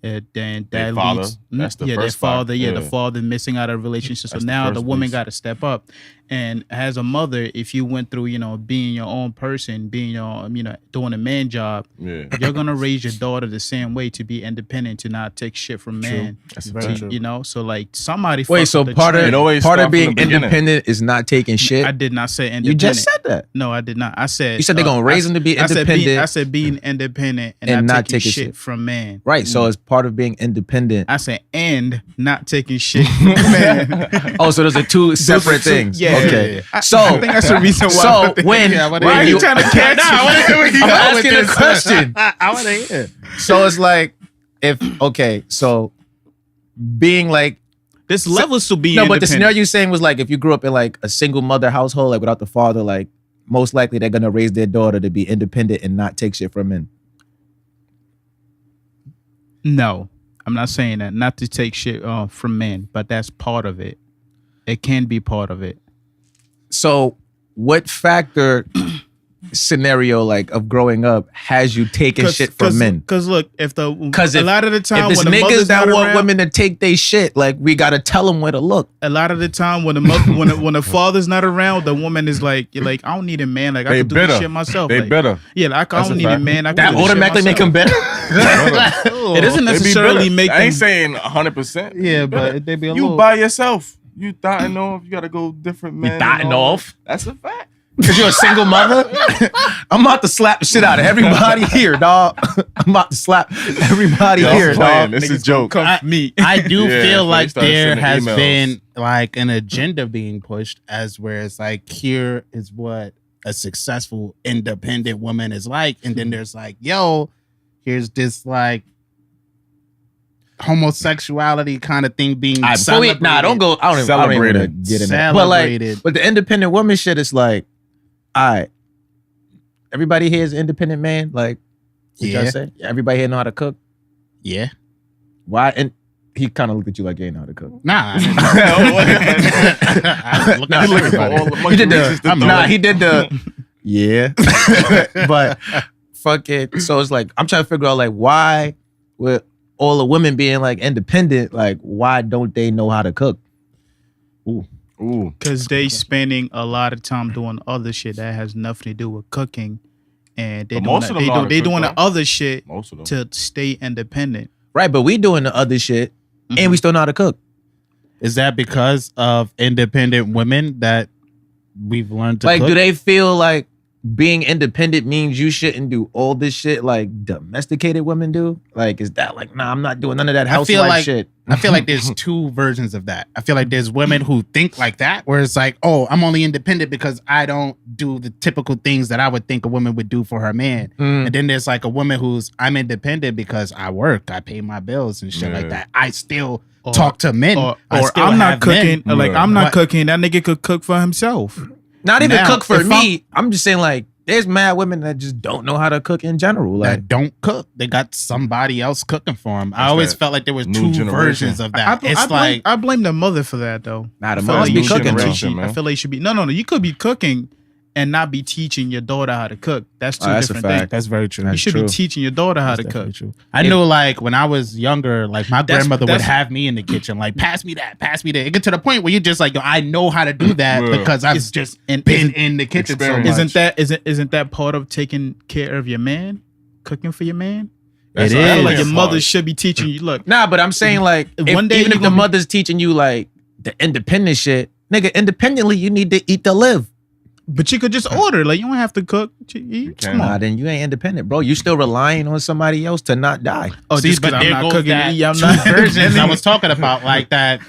Then that Their father. leads, That's the their first father, part. the Yeah. father missing out of a relationship. So That's the now the first woman piece. got to step up. And as a mother, if you went through, being your own person, being your, doing a man job, Yeah. you're gonna raise your daughter the same way to be independent, to not take shit from men. That's Very true. true. So like somebody. Wait, fucked so up the part trend. It always of start from being the beginning. independent is not taking shit? I did not say independent. You just said that. No, I did not. I said You said they're gonna raise them to be independent. I said being independent and, and not not taking taking shit shit. from man. Right. So as part of being independent. I said and not taking shit from man. Oh, so those are 2 separate things. Yeah. Okay. I So think that's the reason why. So when wanna when hear you it. trying to catch me? I'm asking a question. I want to hear. So it's like so being like There's levels to being no, but the independent. scenario you're saying was like if you grew up in like a single mother household, like without the father, like most likely they're gonna raise their daughter to be independent and not take shit from men. No, I'm not saying that. Not to take shit from men, but that's part of it. It can be part of it. So what factor scenario like of growing up has you taking shit from men? Because look, if a lot of the time if there's when the niggas mother's that not want around, women to take their shit, like we gotta tell them where to look. a lot of the time when the mother, when the father's not around, the woman is like, you're like, I don't need a man. Like I They can do better. this shit myself. They like, better. Yeah, like I That's don't a need a fact. man. I can That do this shit automatically make them myself. better. It doesn't They be necessarily better. make I them. ain't saying 100%. Yeah, but they be a You little. by yourself. You dotting off. You gotta go different men. and dotting all off? that. That's a fact. Cause you're a single mother. I'm about to slap the shit out of everybody here, dog. I'm about to slap everybody Yo, here, I'm playing. dog. This is a joke. Come for me. I do Yeah, feel so like you start there sending has emails. been like an agenda being pushed as where it's like, here is what a successful independent woman is like. And then there's like, yo, here's this like homosexuality kind of thing being celebrated. don't go. I don't even wanna Celebrated. get in that. But Celebrated. but the independent woman shit is like, all right. Everybody here is an independent man. Like, what Yeah. y'all say? Everybody here know how to cook. Yeah. Why? And he kind of looked at you like you ain't know how to cook. Nah. Look Now at you looking for everybody. all the He monkey did wrenches to the. throw. Nah, he did the. Yeah, but fuck it. So it's like I'm trying to figure out like why with all the women being like independent, like why don't they know how to cook? Ooh. Because they spending a lot of time doing other shit that has nothing to do with cooking, and they But doing most of them know how to they cook, doing the though. other shit Most of them. to stay independent. Right, but we doing the other shit and we still know how to cook. Is that because of independent women that we've learned to Like, cook? do they feel like being independent means you shouldn't do all this shit like domesticated women do? Like, is that like, nah, I'm not doing none of that I feel housewife like shit. I feel like there's 2 versions of that. I feel like there's women who think like that, where it's like, oh, I'm only independent because I don't do the typical things that I would think a woman would do for her man. Mm. And then there's like a woman who's, I'm independent because I work, I pay my bills and shit like Yeah. that. I still Or- talk to men. Or I still I'm not have men. cooking. Like Yeah. I'm not But- cooking. That nigga could cook for himself. Not even Now, cook for if me. I'm just saying like, there's mad women that just don't know how to cook in general. Like, That don't cook. They got somebody else cooking for them. I That's always that felt like there was new 2 generation. versions of that. I It's blame, like, I blame the mother for that though. nah, the I feel moms like be you should cooking generation, though. teach- man. I feel like you should be no. You could be cooking and not be teaching your daughter how to cook. That's two That's a different things. fact. That's very true. You should true. be teaching your daughter how That's to cook. definitely true. I know, like when I was younger, like my grandmother would that's- have me in the kitchen, like pass me that. It get to the point where you're just like, yo, I know how to do that Yeah. because I've It's- just and been in the kitchen so much. Experience. Isn't that part of taking care of your man? Cooking for your man? That's It all- is. I feel like that's your hard. mother should be teaching you. Look, Nah, but I'm saying like, One day even you if the gonna be- mother's teaching you like the independent shit, nigga, independently you need to eat to live. but you could just order. Like you don't have to cook. can. Come Nah, on. then you ain't independent, bro. You still relying on somebody else to not die. Oh, See, just but because I'm there not goes cooking. that I'm two not versions I was talking about, like that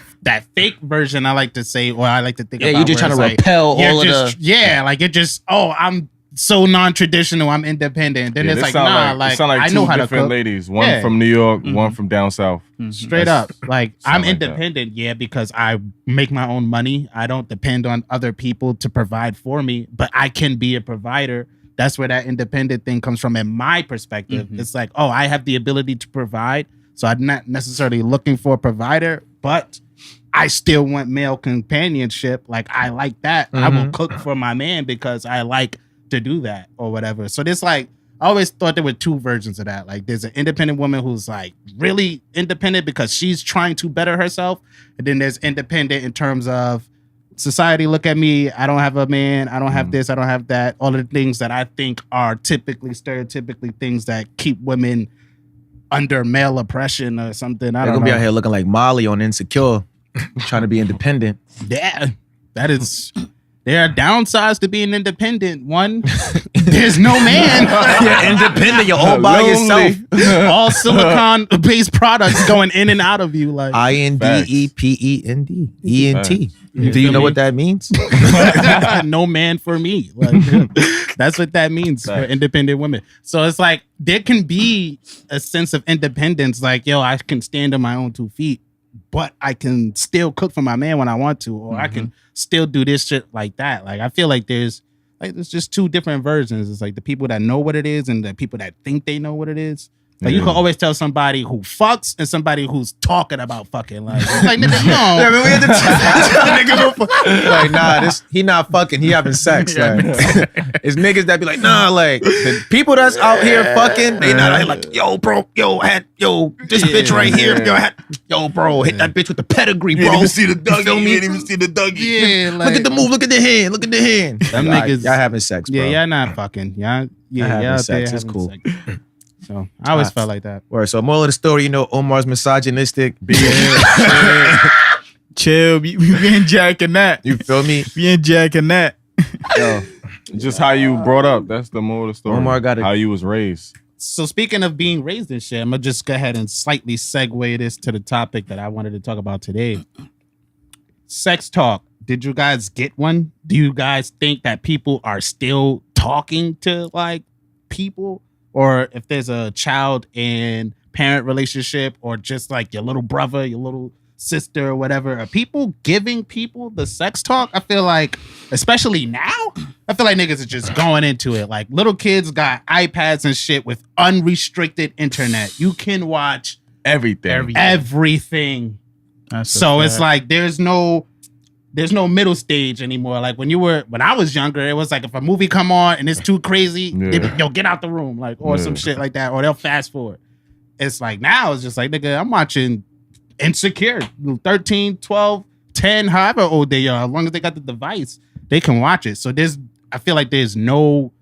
fake version. I like to say, or I like to think. Yeah, about you just where trying to it's like, repel you're all of just, the. yeah, like you're just, oh, I'm so non-traditional. I'm independent. Then Yeah, it's this like, sound nah, it like sound I two know how to different cook. ladies. One Yeah. from New York, one from down south. Straight That's- up, like sound I'm like that. independent, yeah, because I make my own money. I don't depend on other people to provide for me, but I can be a provider. That's where that independent thing comes from in my perspective. It's like, oh, I have the ability to provide, so I'm not necessarily looking for a provider, but I still want male companionship. Like I like that. I will cook for my man because I like to do that or whatever. So there's like, I always thought there were two versions of that. Like there's an independent woman who's like really independent because she's trying to better herself. And then there's independent in terms of society, look at me. I don't have a man. I don't have this. I don't have that. All of the things that I think are typically, stereotypically things that keep women under male oppression or something. I They're don't gonna know. be out here looking like Molly on Insecure, trying to be independent. Yeah, that is. There are downsides to being independent. One, there's no man. You're independent. You're all by Lonely. yourself. All silicon-based products going in and out of you. Like INDEPEND ENT. Facts. Do you know what that means? no man for me. Like that's what that means for Facts. independent women. So it's like there can be a sense of independence. Like, yo, I can stand on my own 2 feet, but I can still cook for my man when I want to, or I can still do this shit like that. Like I feel like there's just two different versions. It's like the people that know what it is and the people that think they know what it is. Like you can always tell somebody who fucks and somebody who's talking about fucking. Like, it's like nigga, no. we had to like, nah, he not fucking, he having sex. Like, it's niggas that be like, nah, like the people that's out here fucking, they not like, yo, bro, this bitch right here, yo, bro, hit that bitch with the pedigree, bro. You see the Dougie. feel me? You didn't even see the Dougie. Yeah, like, Look at the move, look at the hand, look at the hand. Them Y'all- niggas- y'all having sex, bro. yeah, y'all not fucking. Y'all having out there sex, it's having cool. sex. So I always felt like that. Word. So moral of the story, you know, Omar's misogynistic. Chill. We ain't jacking that. You feel me? We ain't jacking that. Yo, Just how you brought up. That's the moral of the story. Omar got it. How you was raised. So speaking of being raised and shit, I'm gonna just go ahead and slightly segue this to the topic that I wanted to talk about today. Sex talk. Did you guys get one? Do you guys think that people are still talking to like people? Or if there's a child and parent relationship, or just like your little brother, your little sister, or whatever, are people giving people the sex talk? I feel like, especially now, I feel like niggas are just going into it. Like little kids got iPads and shit with unrestricted internet. You can watch Everything. everything. So it's like there's no middle stage anymore. Like when I was younger, it was like if a movie come on and it's too crazy, Yeah. they be, yo, get out the room, like, or some shit like that, or they'll fast forward. It's like now it's just like, nigga, I'm watching Insecure, 13, 12, 10, however old they are, as long as they got the device, they can watch it. So I feel like there's no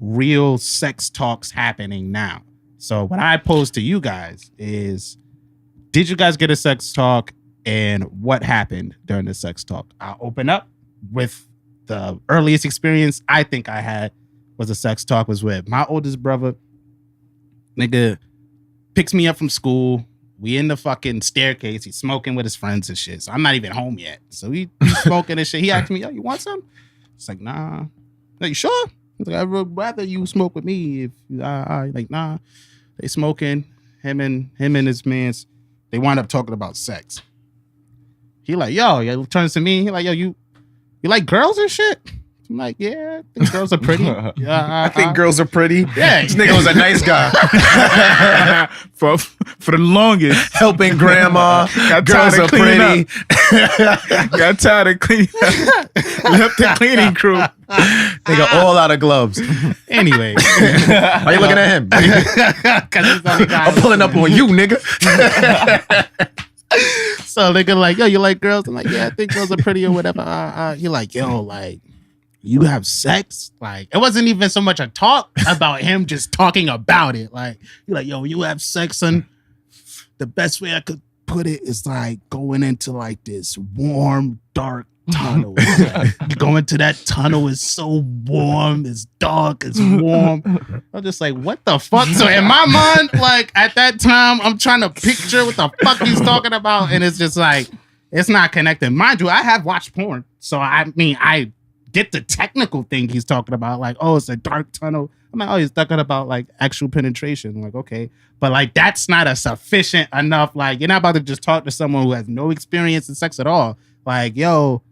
real sex talks happening now. So what I pose to you guys is, did you guys get a sex talk? And what happened during the sex talk? I'll open up with the earliest experience I think I had was a sex talk was with my oldest brother. Nigga picks me up from school. We in the fucking staircase. He's smoking with his friends and shit. So I'm not even home yet. So he's smoking and shit. He asked me, yo, you want some? It's like, nah. Like, you sure? He's like, I'd rather you smoke with me. If like, nah. They smoking. Him and his mans. They wind up talking about sex. He like, yo, turns to me. He like, yo, you like girls and shit? I'm like, yeah, I think girls are pretty. I think girls are pretty. Yeah. This nigga was a nice guy. for the longest. Helping grandma. Got Girls tired are of cleaning pretty. Got tired of cleaning. Left the cleaning crew. Nigga, all out of gloves. Anyway, Why you looking at him? 'cause he's the only guy. I'm pulling up on you, nigga. So nigga like, yo, you like girls? I'm like, yeah, I think girls are pretty or whatever. He like, yo, like, you have sex? Like, it wasn't even so much a talk about him just talking about it. Like, he like, yo, you have sex, and the best way I could put it is like going into like this warm, dark tunnel. Like, you go into that tunnel, it's so warm, it's dark, it's warm. I'm just like, what the fuck? So in my mind, like at that time, I'm trying to picture what the fuck he's talking about, and it's just like, it's not connected. Mind you, I have watched porn, so I mean, I get the technical thing he's talking about, like, oh, it's a dark tunnel. I'm like, oh, he's talking about like actual penetration. I'm like, okay. But like, that's not a sufficient enough. Like, you're not about to just talk to someone who has no experience in sex at all. Like, yo,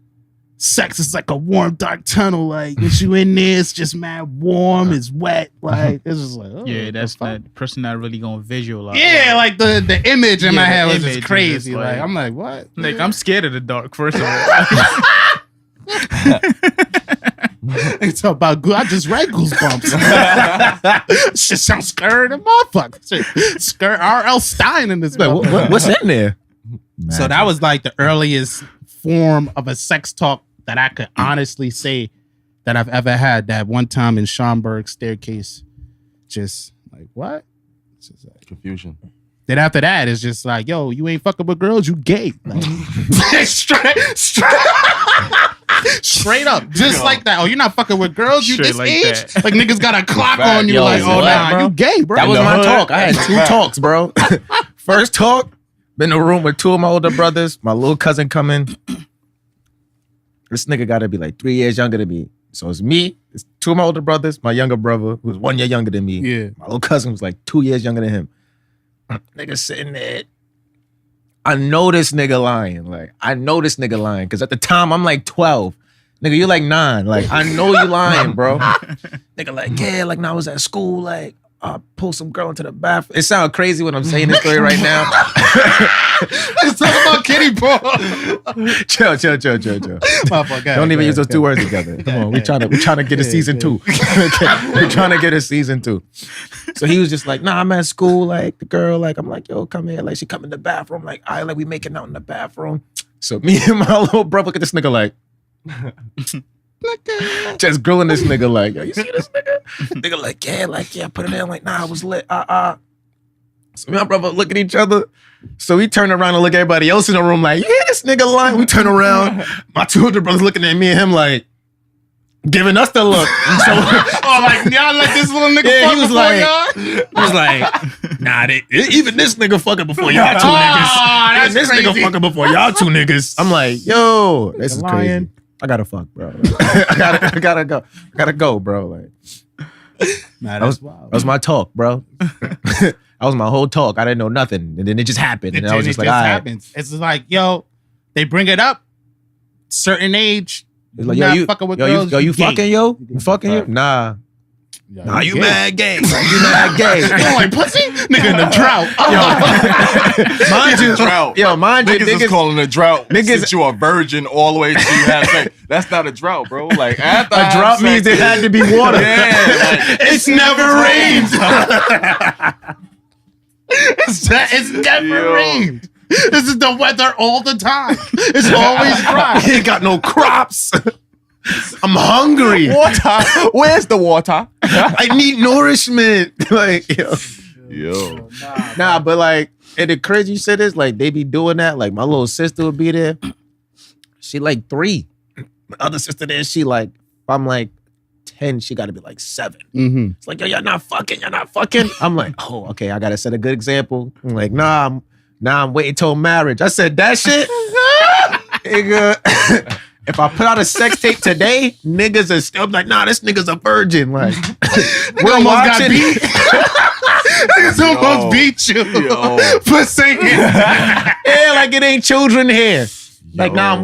sex is like a warm, dark tunnel. Like, once you in there, it's just mad warm, it's wet. Like, it's just like, oh, Yeah, that's not the person not really gonna visualize. yeah, like the image in my head was image just is crazy. just Like, like- I'm like, what? Like, I'm scared of the dark, first of all. It's about I just read Goosebumps. Shit sounds scary to motherfucker. Shit, scary R.L. Stein in this. Like, what's in there? So that was like the earliest form of a sex talk that I could honestly say that I've ever had. That one time in Schomburg staircase, just like what? It's just like, Confusion. then after that, it's just like, yo, you ain't fucking with girls, you gay. Like, straight up, just Yo. like that. Oh, you're not fucking with girls, you Straight this like age? that. Like niggas got a clock Fact. on you. Yo, like, oh what, nah, bro? you gay, bro. That was In the my hood. talk. I had two talks, bro. First talk, been in a room with two of my older brothers. My little cousin coming. This nigga got to be like 3 years younger than me. So it's me, it's two of my older brothers, my younger brother, who's 1 year younger than me. Yeah. My little cousin was like 2 years younger than him. Nigga sitting there. I know this nigga lying. Like, I know this nigga lying. Because at the time, I'm like 12. Nigga, you're like 9. Like, I know you lying, bro. Nigga, like, yeah, like, now I was at school, like, I pulled some girl into the bathroom. It sounds crazy when I'm saying this story right now. Let's talk about kitty porn. Chill. Don't even use those two words together. Come on, we trying to get a season 2. We're trying to get a season 2. So he was just like, nah, I'm at school, like the girl, like I'm like, yo, come here, like she come in the bathroom, like I like we making out in the bathroom. So me and my little brother look at this nigga like, just grilling this nigga like, yo, you see this nigga? Nigga like, yeah, put it in, like, nah, I was lit, So me and my brother look at each other. So we turn around and look at everybody else in the room like, yeah, this nigga lying. We turn around. My two older brothers looking at me and him like, giving us the look. So, like y'all let this little nigga Yeah, fuck he was before like- y'all? he was like, nah, even this nigga fucking before y'all two niggas. that's Even this crazy. nigga fucking before y'all two niggas. I'm like, yo, this is crazy. lying. I gotta fuck, bro. I gotta go. I gotta go, bro. Like, Nah, that was my talk, bro. That was my whole talk. I didn't know nothing. And then it just happened. And I was just like, all right. happens. It's just like, yo, they bring it up, certain age. It's like, not yo, fucking with you girls, you gay. fucking, yo? You fucking, yo? Nah. Nah, you mad gay. You mad gay. I'm like, pussy? Nigga in the drought. Mind you, Drought. yo, mind you, Niggas is niggas, calling a drought. niggas- Since you a virgin all the way till you have sex. That's not a drought, bro. Like after I a have drought sex, means it had to be water. Yeah, like, It's never rained. It's never Yo. rained. This is the weather all the time. It's always dry. He ain't got no crops. I'm hungry. water. Where's the water? I need nourishment. Like, yo. Yo. Nah, but like, and the crazy shit is like they be doing that. Like my little sister would be there. She like 3. My other sister there, she like, if I'm like 10, she gotta be like 7. Mm-hmm. It's like, yo, y'all not fucking. I'm like, oh, okay, I gotta set a good example. I'm like, nah, I'm waiting till marriage. I said that shit. Nigga, if I put out a sex tape today, niggas are still like, nah, this nigga's a virgin. Like, we're almost got watching. beat. Niggas almost Yo. beat you Yo. for saying Yeah, like it ain't children here. Like, nah, I'm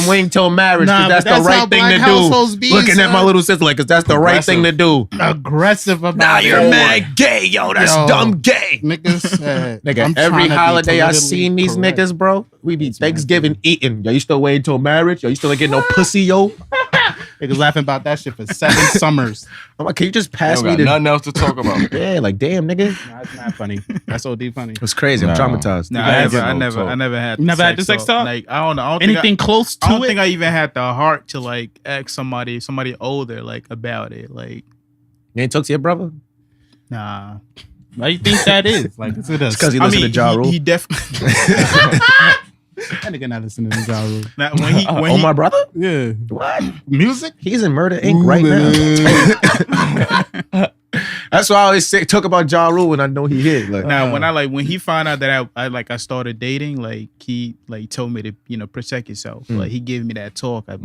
waiting till marriage because Nah, that's but the that's how right thing black to households do. be, Looking at my son. little sister, like, because that's the right thing to do. aggressive about Nah, it. you're mad gay, yo. That's Yo. dumb gay. Niggas said, Nigga, I'm every trying to be holiday I politically seen these correct. niggas, bro, we be Thanksgiving eating. Yo, you still waiting till marriage? Yo, you still ain't getting no pussy, yo? Niggas laughing about that shit for 7 summers. I'm like, can you just They pass don't me got the? nothing else to talk about. Yeah, like damn, nigga. Nah, it's not funny. That's OD funny. It's crazy. I'm Nah. traumatized. Nah, I ain't I get no never talk. had. You never had the sex talk? Like I don't know. Anything close to I don't it? think I even had the heart to like ask somebody older like about it. Like You ain't talk to your brother? nah. Why you think that is? Like, it's It's because he listened to Ja Rule. he definitely. that nigga not listening to Ja Rule. Nah, when Oh, he my brother? Yeah. What? Music? He's in Murder Inc. right now. That's why I always talk about Ja Rule when I know he hit. Like, Now, when he found out that I started dating, like he told me to protect yourself. Like he gave me that talk, but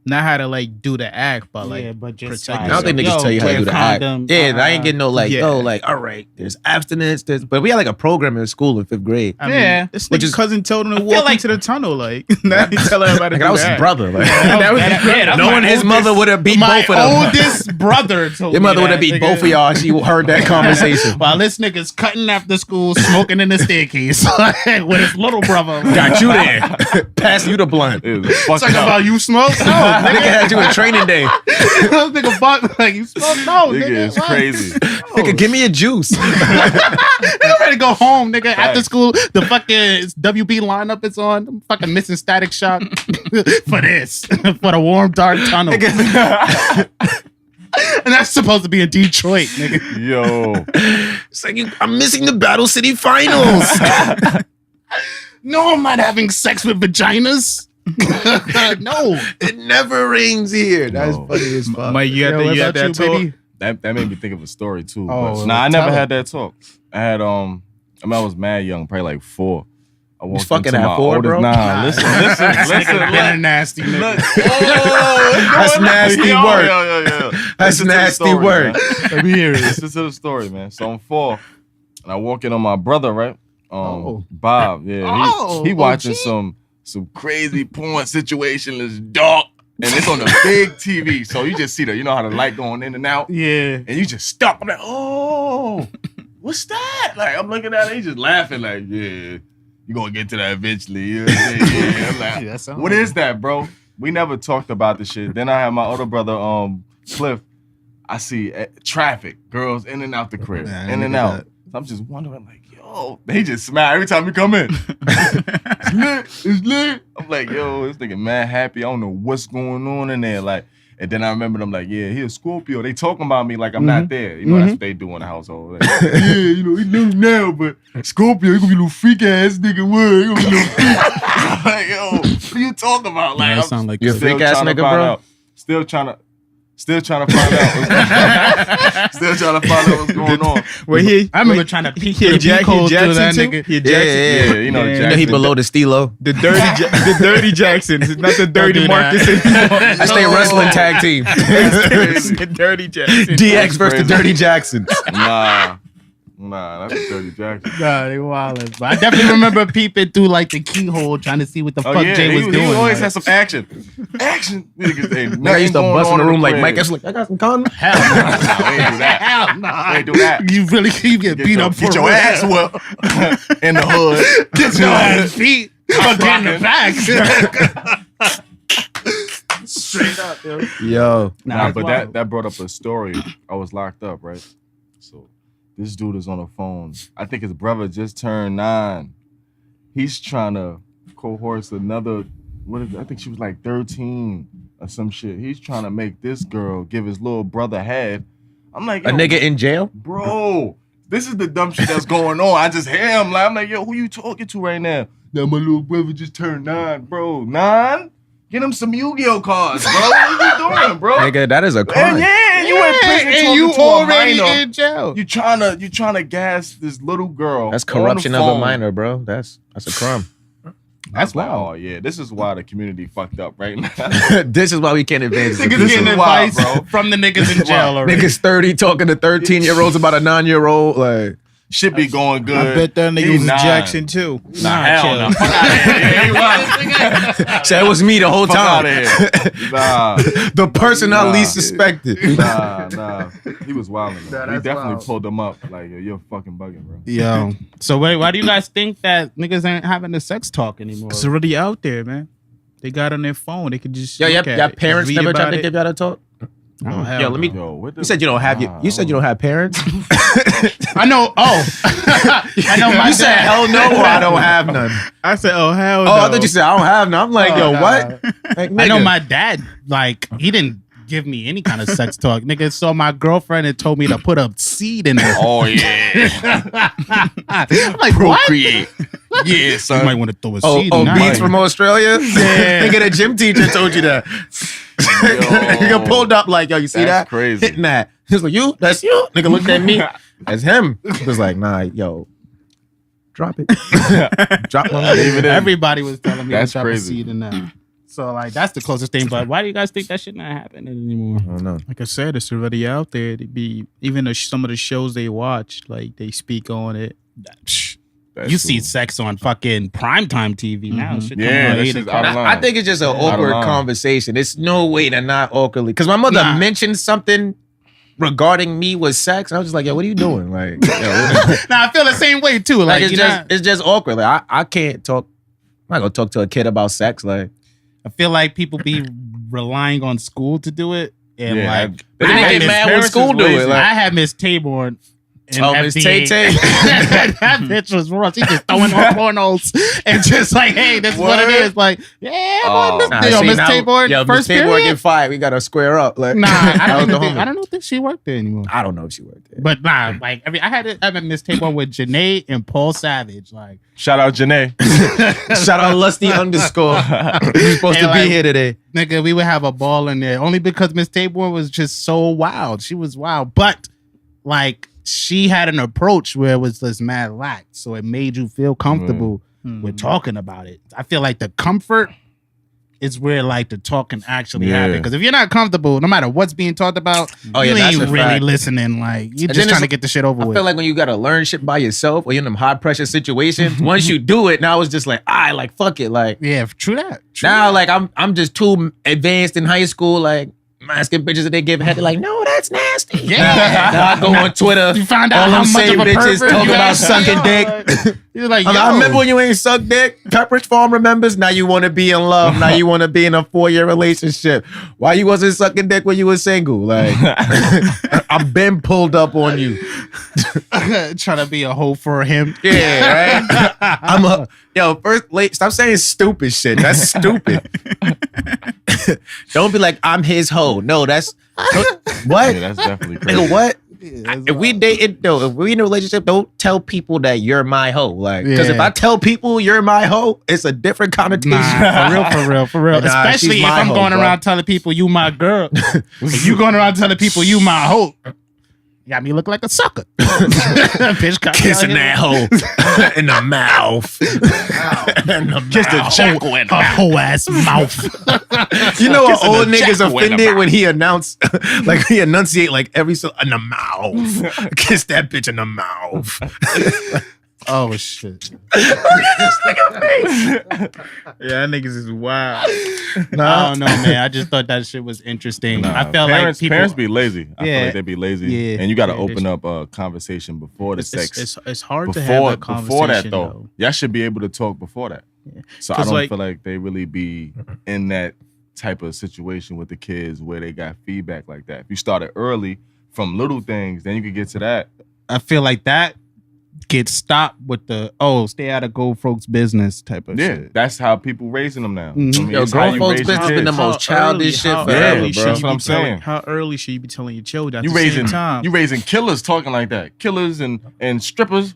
not how to like do the act, but like but just protect I don't think niggas Yo, tell you how to wear do the condom, act. Yeah, I ain't getting no like, Yeah. oh, like, all right, there's abstinence. But we had like a program in school in 5th grade. I Yeah. mean, this Which nigga's is- cousin told him to feel walk like- into the tunnel. Like now he telling everybody Like, to that do was his that. brother. Like, That was his brother. that's no my one, his oldest- mother would have beat my both of them. oldest brother told Your me mother would have that, beat nigga. both of y'all. She heard that conversation. While this nigga's cutting after school, smoking in the staircase with his little brother. Got you there. Pass you the blunt. It was fucked Talking up. about you smoke? No, Nigga nigga. had you in training day. Nigga buck like you smoke? No, Nigga nigga. is what? crazy. Nigga, give me a juice. Nigga ready to go home, nigga. After Facts. school, the fucking WB lineup is on. I'm fucking missing Static Shock for this, for the warm dark tunnel. And that's supposed to be in Detroit, nigga. Yo. It's like, I'm missing the Battle City Finals. No, I'm not having sex with vaginas. No. It never rains here. That's No. funny as fuck. Mike, you had Yo, that, what you had about that you, talk. baby? That made me think of a story too. Oh, But, nah, I tell never it. had that talk. I had I was mad young, probably like 4. I walked fucking into at my 4, oldest- bro? Nah, listen. This nigga been a Look. nasty nigga. Look. Oh, That's nasty work. Yo. That's Listen to the nasty story, work. man. Let me hear it. Listen to the story, man. So I'm 4, and I walk in on my brother, right? Bob. Yeah, Oh, he watching OG? some crazy porn situation. It's dark, and it's on the big TV. So you just see you know how the light going in and out, Yeah. and you just stop. I'm like, oh, what's that? Like I'm looking at it, he's just laughing, like, yeah, you gonna get to that eventually. Yeah. I'm like, Yeah, that sound what like is that, bro? We never talked about the shit. Then I have my older brother, Cliff. I see traffic, girls in and out the crib, Nah, in and look at out. that. So I'm just wondering, like, yo, they just smile every time we come in. It's lit, it's lit. I'm like, yo, this nigga mad happy. I don't know what's going on in there. Like, and then I remember them like, yeah, he a Scorpio. They talking about me like I'm not there. You know, that's what they do in the household. Like, yeah, you know, he little now, but Scorpio, he gonna be a little freak ass nigga. What? He gonna be a little freak. I'm like, yo, what are you talking about? Like, That I'm sound like You a still fake ass trying to nigga, find bro? out. Still trying to find out. Still trying to find out what's going on. Well, he I remember trying to peek he through the Jack, peephole he through that Jackson too. nigga. He Yeah, Jackson. yeah. Yeah, you know, Yeah. You know he Jackson. below the Stilo. The dirty Jacksons, not the dirty do that. Marcus anymore. That's their wrestling tag team. The dirty Jackson. DX versus the crazy. Dirty Jacksons. Nah, that's Dirty Jackson. Nah, they wildin'. But I definitely remember peeping through like the keyhole trying to see what the fuck Jay was doing. He always like, has some action. Action. Niggas ain't Nigga, I used to nothing bust in going the on room like crib. Mike. That's like, I got some condoms. hell no. Nah, we ain't do that. Hell no. We ain't do that. You really keep get beat up for Get your real. ass whooped in the hood. Get your ass beat for getting the facts. Straight up, yo. Yo. Nah, it's but wild. that brought up a story. I was locked up, right? So this dude is on the phone. I think his brother just turned 9. He's trying to coerce another. I think she was like 13 or some shit. He's trying to make this girl give his little brother head. I'm like, A yo, nigga in jail? bro, this is the dumb shit that's going on. I just hear him. Like, I'm like, yo, who you talking to right now? Now my little brother just turned 9, bro. 9? Get him some Yu-Gi-Oh cards, bro. What are you doing, bro? Nigga, that is a And crime. yeah, you in prison and talking you to a already minor. in jail. You trying to gas this little girl. That's on the corruption of a phone. minor, bro. That's a crime. That's Like, wild. oh yeah, this is why the community fucked up right now. This is why we can't advance. Niggas This getting is wild, advice bro. from the niggas in jail already. Niggas 30 talking to 13-year-olds about a 9-year-old. Like, Shit be going good. I bet that nigga He was 9. Jackson too. Nah, hell no. Fuck out of here. He right. so it was me the whole Fuck time. out of here. Nah, The person I Nah. least suspected. nah. He was wilding. Nah, We that's definitely wild. pulled him up. Like, yo, you're fucking bugging, bro. Yo. So wait, why do you guys think that niggas ain't having the sex talk anymore? It's already out there, man. They got on their phone. They could just Yo, look your at it, parents read never about tried to it. give y'all a talk? Oh, hell Yo, let me. no. What the- You said you don't have you said you don't have parents. I know. Oh, I know. My You said hell no, or I don't have none. I said, oh hell Oh, no. I thought you said I don't have none. I'm like, Oh, yo, nah. what? Like, I know nigga. my dad. Like he didn't give me any kind of sex talk, nigga. So my girlfriend had told me to put a seed in there. Oh yeah. I'm like, Procreate. Yeah, You son. might want to throw a Oh, seed in that. beats from Australia? Nigga, the gym teacher told you that. Nigga pulled up like, yo, you see That's that? crazy. Hitting that. He was like, you? That's you? Nigga looked at me. That's him. He was like, nah, yo, drop it. Drop one. Leave it in. Everybody was telling me That's to drop crazy. a seed in that. So like that's the closest thing. But why do you guys think that shit not happening anymore? I don't know. Like I said, it's already out there. It'd be even some of the shows they watch, like they speak on it. That's You see true. sex on fucking primetime TV now. Shit Yeah, coming on that 8 shit's o'clock. out of line. I think it's just an Out of awkward line. conversation. It's no way to not awkwardly. Because my mother Nah. mentioned something regarding me with sex. I was just like, yo, what are you doing? Like, yo, Nah, I feel the same way too. like Like, it's just awkward. Like I can't talk. I'm not gonna talk to a kid about sex. Like I feel like people be relying on school to do it. And Yeah, like they I make get Miss mad when Parents school is do it, lazy. like- I had Miss Taborn. in Oh, Miss FDA. Tay-Tay. That bitch was raw. She just throwing on pornos and just like, hey, this is what it Word? is. Like, yeah, Oh. boy, Nah, Miss, yo, see, Miss now- Taborn, yo, first Miss Taborn period. get fired. We gotta square up. Like, Nah, that I was the don't think, homie. I don't think she worked there anymore. I don't know if she worked there. But nah, like I had Miss Taborn with Janae and Paul Savage. Like, Shout out Janae. Shout out Lusty underscore. You're supposed And to be like- here today. nigga, we would have a ball in there only because Miss Taborn was just so wild. She was wild, but like she had an approach where it was just mad lax, so it made you feel comfortable with talking about it. I feel like the comfort is where like the talk can actually Yeah. happen. Because if you're not comfortable, no matter what's being talked about, Oh, yeah, you that's ain't a really fact. listening. Like you're And just then trying to it's- get the shit over I with. feel like when you gotta learn shit by yourself or you're in them high pressure situations, once you do it, now it's just like, like fuck it. Like yeah, true that. True now, that. like I'm just too advanced in high school. Like I'm asking bitches that they give head, they're like, no, that's nasty. Yeah. Now I go on Twitter. You found out all how them much same of a bitches pervert talk you about actually sucking are. dick. You're like, I yo. remember when you ain't suck dick. Pepperidge Farm remembers. Now you want to be in love. Now you want to be in a 4-year relationship. Why you wasn't sucking dick when you were single? Like I've been pulled up on you. trying to be a hoe for him. Yeah, right. I'm a first late. Stop saying stupid shit. That's stupid. Don't be like I'm his hoe. No, that's what. Yeah, that's definitely crazy. Nigga, what? If we dating, no, if we in a relationship, don't tell people that you're my hoe. Like, because if Yeah. I tell people you're my hoe, it's a different connotation. Nah, for real. Nah, Especially she's if my I'm hoe, going bro. around telling people you my girl. If you going around telling people you my hoe, you got me look like a sucker. Bitch got me Kissing out here. that hoe in the mouth. In the Just a mouth. jackal in A hoe ass mouth. You know what Kissing old a niggas jackal in the offended mouth. when he announced, like he enunciate like every in the mouth. Kiss that bitch in the mouth. Oh shit. Yeah, that niggas is wild. I don't know, man. I just thought that shit was interesting. Nah, I felt parents, like people. parents be lazy. I feel Yeah. like they be lazy. Yeah. And you got to Yeah, open up a conversation before the sex. It's hard to have that conversation before that though, though. y'all should be able to talk before that. So I 'Cause, don't like- feel like they really be in that type of situation with the kids where they got feedback like that. If you started early from little things, then you could get to that. I feel like that gets stopped with the stay out of gold folks' business type of Yeah, shit. that's how people raising them now. Mhm. I mean, Yo, it's how grown you folks' raise your business been the kids. most childish shit how forever, early bro. should That's you what be I'm saying. telling- How early should you be telling your children? At You the raising same time, you raising killers talking like that. Killers and strippers.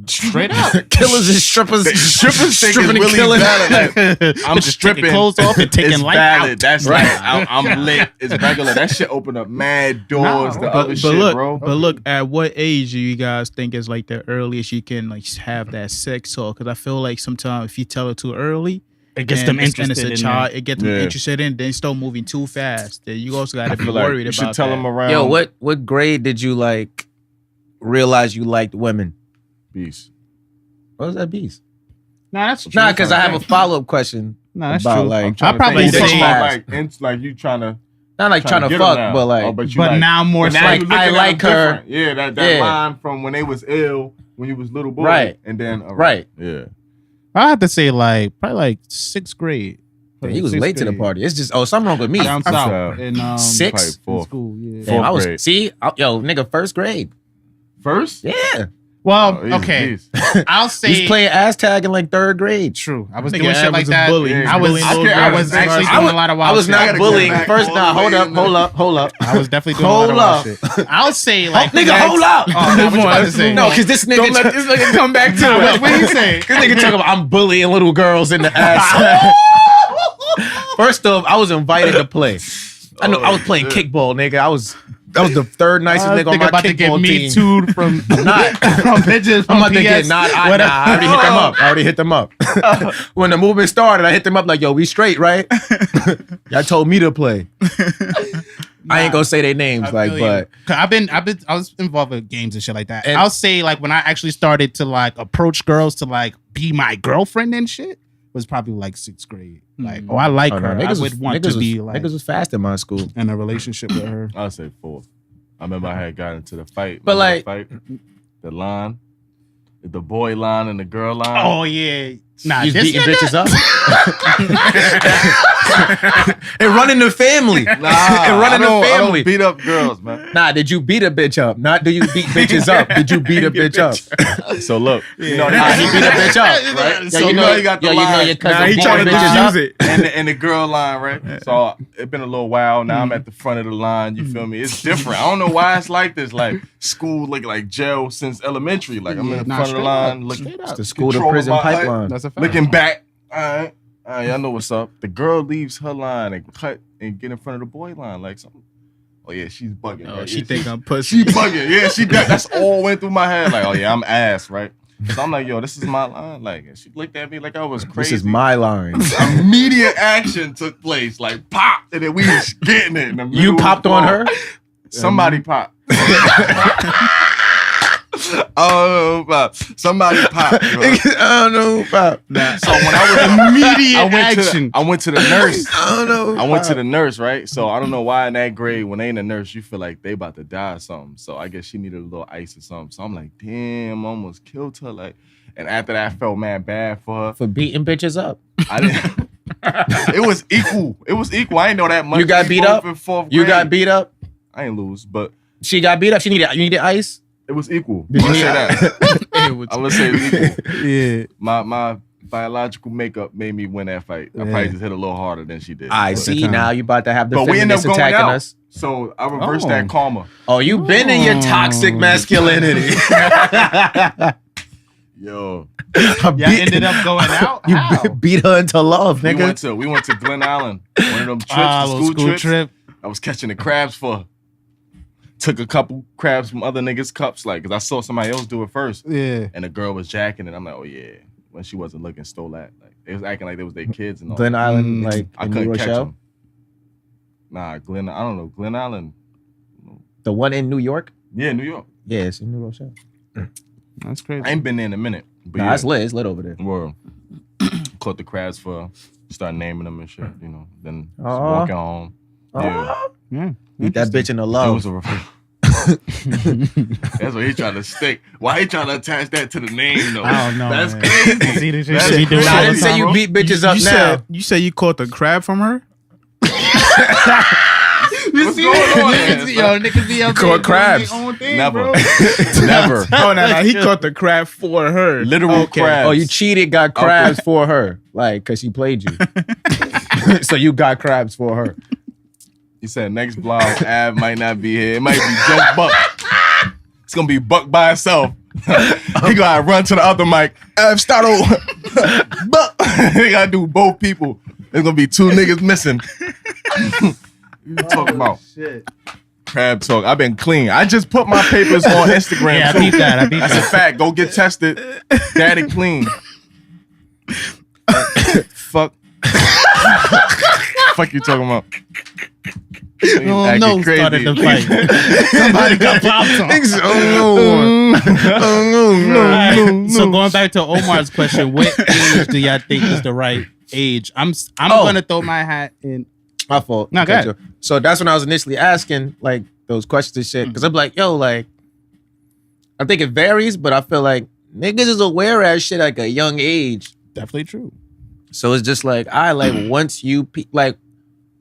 Straight up. Killers and strippers. Strippers think Stripping it's and really killing. valid. Like, I'm Just stripping. taking clothes off and taking It's life valid. out. That's Right. like I'm lit. It's regular. That shit open up mad doors to other shit, look, bro. but look, at what age do you guys think is like the earliest you can like have that sex talk? Because I feel like sometimes if you tell it too early, It gets and them it's- interested and it's a in child, it. it gets them Yeah. interested in. Then start moving too fast. Then you also got I to be feel like worried you about should tell that. them around. Yo, what grade did you like realize you liked women? Beast. What was that beast? Nah, that's true. Nah, because I have a follow-up question Nah, that's about true. like I'm trying I probably to think. say- You talking about, like you trying to not like trying to get 'em fuck, now. but like but, you But like, now more but so now like, you I looking at like them her. different. Yeah, that Yeah. line from when they was ill when you was little boy. Right. And then Right. Yeah. I have to say like probably like 6th grade. He was Sixth late to the grade. party. It's just something wrong with me. Down I'm south sorry. in Six? Probably in fourth. school. Yeah. Damn, I was grade. nigga, first grade. First? Yeah, Well, Easy, okay. easy. I'll he's say playing ass tag in like third grade. true. I was Nigga, doing shit Av like was a that. bully. Yeah, I was I can't- I was I actually was- doing a lot of wild I was shit. not gotta go bullying. back First, all nah, the hold way up, in hold there. up, hold up. I was definitely doing a lot of wild shit. I'll say like Nigga, next- hold up. Oh, no, what you about to say? No, because this nigga. Don't let this nigga come back to Nah, it. what do you say? This nigga talking about I'm bullying little girls in the ass. First off, I was invited to play. I know I was playing kickball, nigga. That was the third nicest I was nigga on thinking my about to get kickball me team. too from Not. from bitches. I'm From about to get PS, I whatever. already hit them up. When the movement started, I hit them up like, yo, we straight, right? Y'all told me to play. I ain't gonna say their names, I like, feel you. but 'Cause I was involved with games and shit like that. And- I'll say like when I actually started to like approach girls to like be my girlfriend and shit was probably like 6th grade. Like, I like her. I would want to be like niggas was fast in my school. in a relationship with her. I'll say 4th. I remember I had got into the fight. But, Remember like- the line, the boy line and the girl line. Oh yeah. Nah, You was this beating nigga- bitches up. And running the family. Nah, And I running the don't family. beat up girls, man. Nah, did you beat a bitch up? Not do you beat bitches up? Did you beat a bitch up? So look, you know, Nah, he beat a bitch up. right? Yo, So you know you got the yo, you know line. your cousin Nah, he beat trying to bitches up. diffuse it. and the girl line, right? So it's been a little while. Now I'm at the front of the line. You feel me? It's different. I don't know why it's like this. Like school look like jail since elementary. Like I'm in the Nah, front of the straight line, up, looking, straight up. The school to controlling prison my height, pipeline. That's a fact. looking back. All right, y'all know what's up. The girl leaves her line and cut and get in front of the boy line like something. Oh yeah, she's bugging. Oh, right? she Yeah, think I'm pussy. she bugging. Yeah, that's all went through my head. Like, oh yeah, I'm ass, right? So I'm like, yo, this is my line. Like, and she looked at me like I was crazy. This is my line. Immediate action took place, like pop, and then we was getting it. In the middle You of the popped on floor. her? Somebody popped. Oh, pop. Somebody popped. Yo. I don't know about. So when I was Immediate action. I went to the nurse. I don't know. I went to the nurse, right? So I don't know why in that grade, when they in the nurse, you feel like they about to die or something. So I guess she needed a little ice or something. So I'm like, damn, I almost killed her. Like, and after that, I felt mad bad for her. for beating bitches up. I didn't. It was equal. It was equal. I didn't know that much. You got We beat both up? in 4th You grade. got beat up. I ain't lose, but She got beat up. You needed ice. it was equal. Did I'm you gonna say that. It was- I'm gonna say it's equal. Yeah. My biological makeup made me win that fight. I probably just hit a little harder than she did. I But- see. Now you about to have the But we end up feminists going attacking out. us. So I reversed Oh. that karma. Oh, you been in your toxic masculinity. Yo, Y'all ended up going out. You How? beat her into love, we nigga. went to Glen Island. One of them trips, Ah, the little school trips. trip. I was catching the crabs for her. Took a couple crabs from other niggas' cups, like, cause I saw somebody else do it first. Yeah. And the girl was jacking it. I'm like, oh yeah. When she wasn't looking, stole that. Like they was acting like they was their kids and all. Glen Island, like I in New couldn't catch Rochelle. them. Nah, Glen. I don't know. Glen Island. The one in New York. Yeah, New York. Yeah, it's in New Rochelle. That's crazy. I ain't been there in a minute. But Nah, yeah, it's lit. It's lit over there. World. Caught the crabs for her. Start naming them and shit. You know. Then just Aw. walking home. Yeah. Yeah. Beat that bitch in the It love. was a That's what he trying to stick. Why he trying to attach that to the name though? I don't know. That's man. crazy. See this shit That's she do crazy. Nah, I all the didn't say time, you bro? beat bitches up now. You say you caught the crab from her? What's going on? Niggas be out You caught crabs. Never. Never. Oh, no, he caught the crab for her. Literal crabs. Oh, you cheated, got crabs for her. Like, cause she played you. So you got crabs for her. He said next blog, Av might not be here. It might be just Buck. It's gonna be Buck by himself. He gotta run to the other mic. Av, start over. Buck. He gotta do both people. There's gonna be 2 niggas missing. You talking about crab talk? I've been clean. I just put my papers on Instagram. Yeah, I too. beat that. I beat That's a that. fact. Go get tested. Daddy clean. Fuck. Fuck you talking about? No, Acting crazy. started the fight. Somebody got popped on. Alright, so going back to Omar's question, what age do y'all think is the right age? I'm gonna throw my hat in. My fault. No, go ahead. So that's when I was initially asking like those questions and shit. Cause I'm like, yo, like, I think it varies, but I feel like niggas is aware as shit at like a young age. Definitely true. So it's just like I like once you peep, like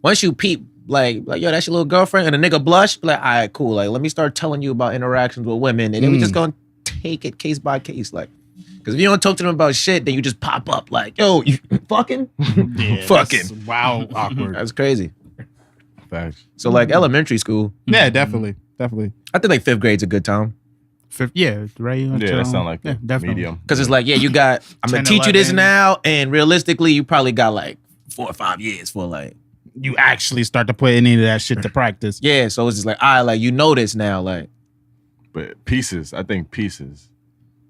yo, that's your little girlfriend, and a nigga blush, be like, all right, cool. Like, let me start telling you about interactions with women, and then we just gonna take it case by case, like. Because if you don't talk to them about shit, then you just pop up like, yo, you fucking? Yeah, fucking. Wow, awkward. That's crazy. Facts. So like elementary school, Yeah, definitely. I think like 5th grade's a good time. Yeah, right. Yeah, that sound like the definitely. medium. Because it's like, yeah, you got, I'm going 10, to teach you this 11. now, and realistically, you probably got like 4 or 5 years for like, You actually start to put any of that shit to practice. yeah, so it's just like, all right, like, you know this now, like. But pieces, I think pieces.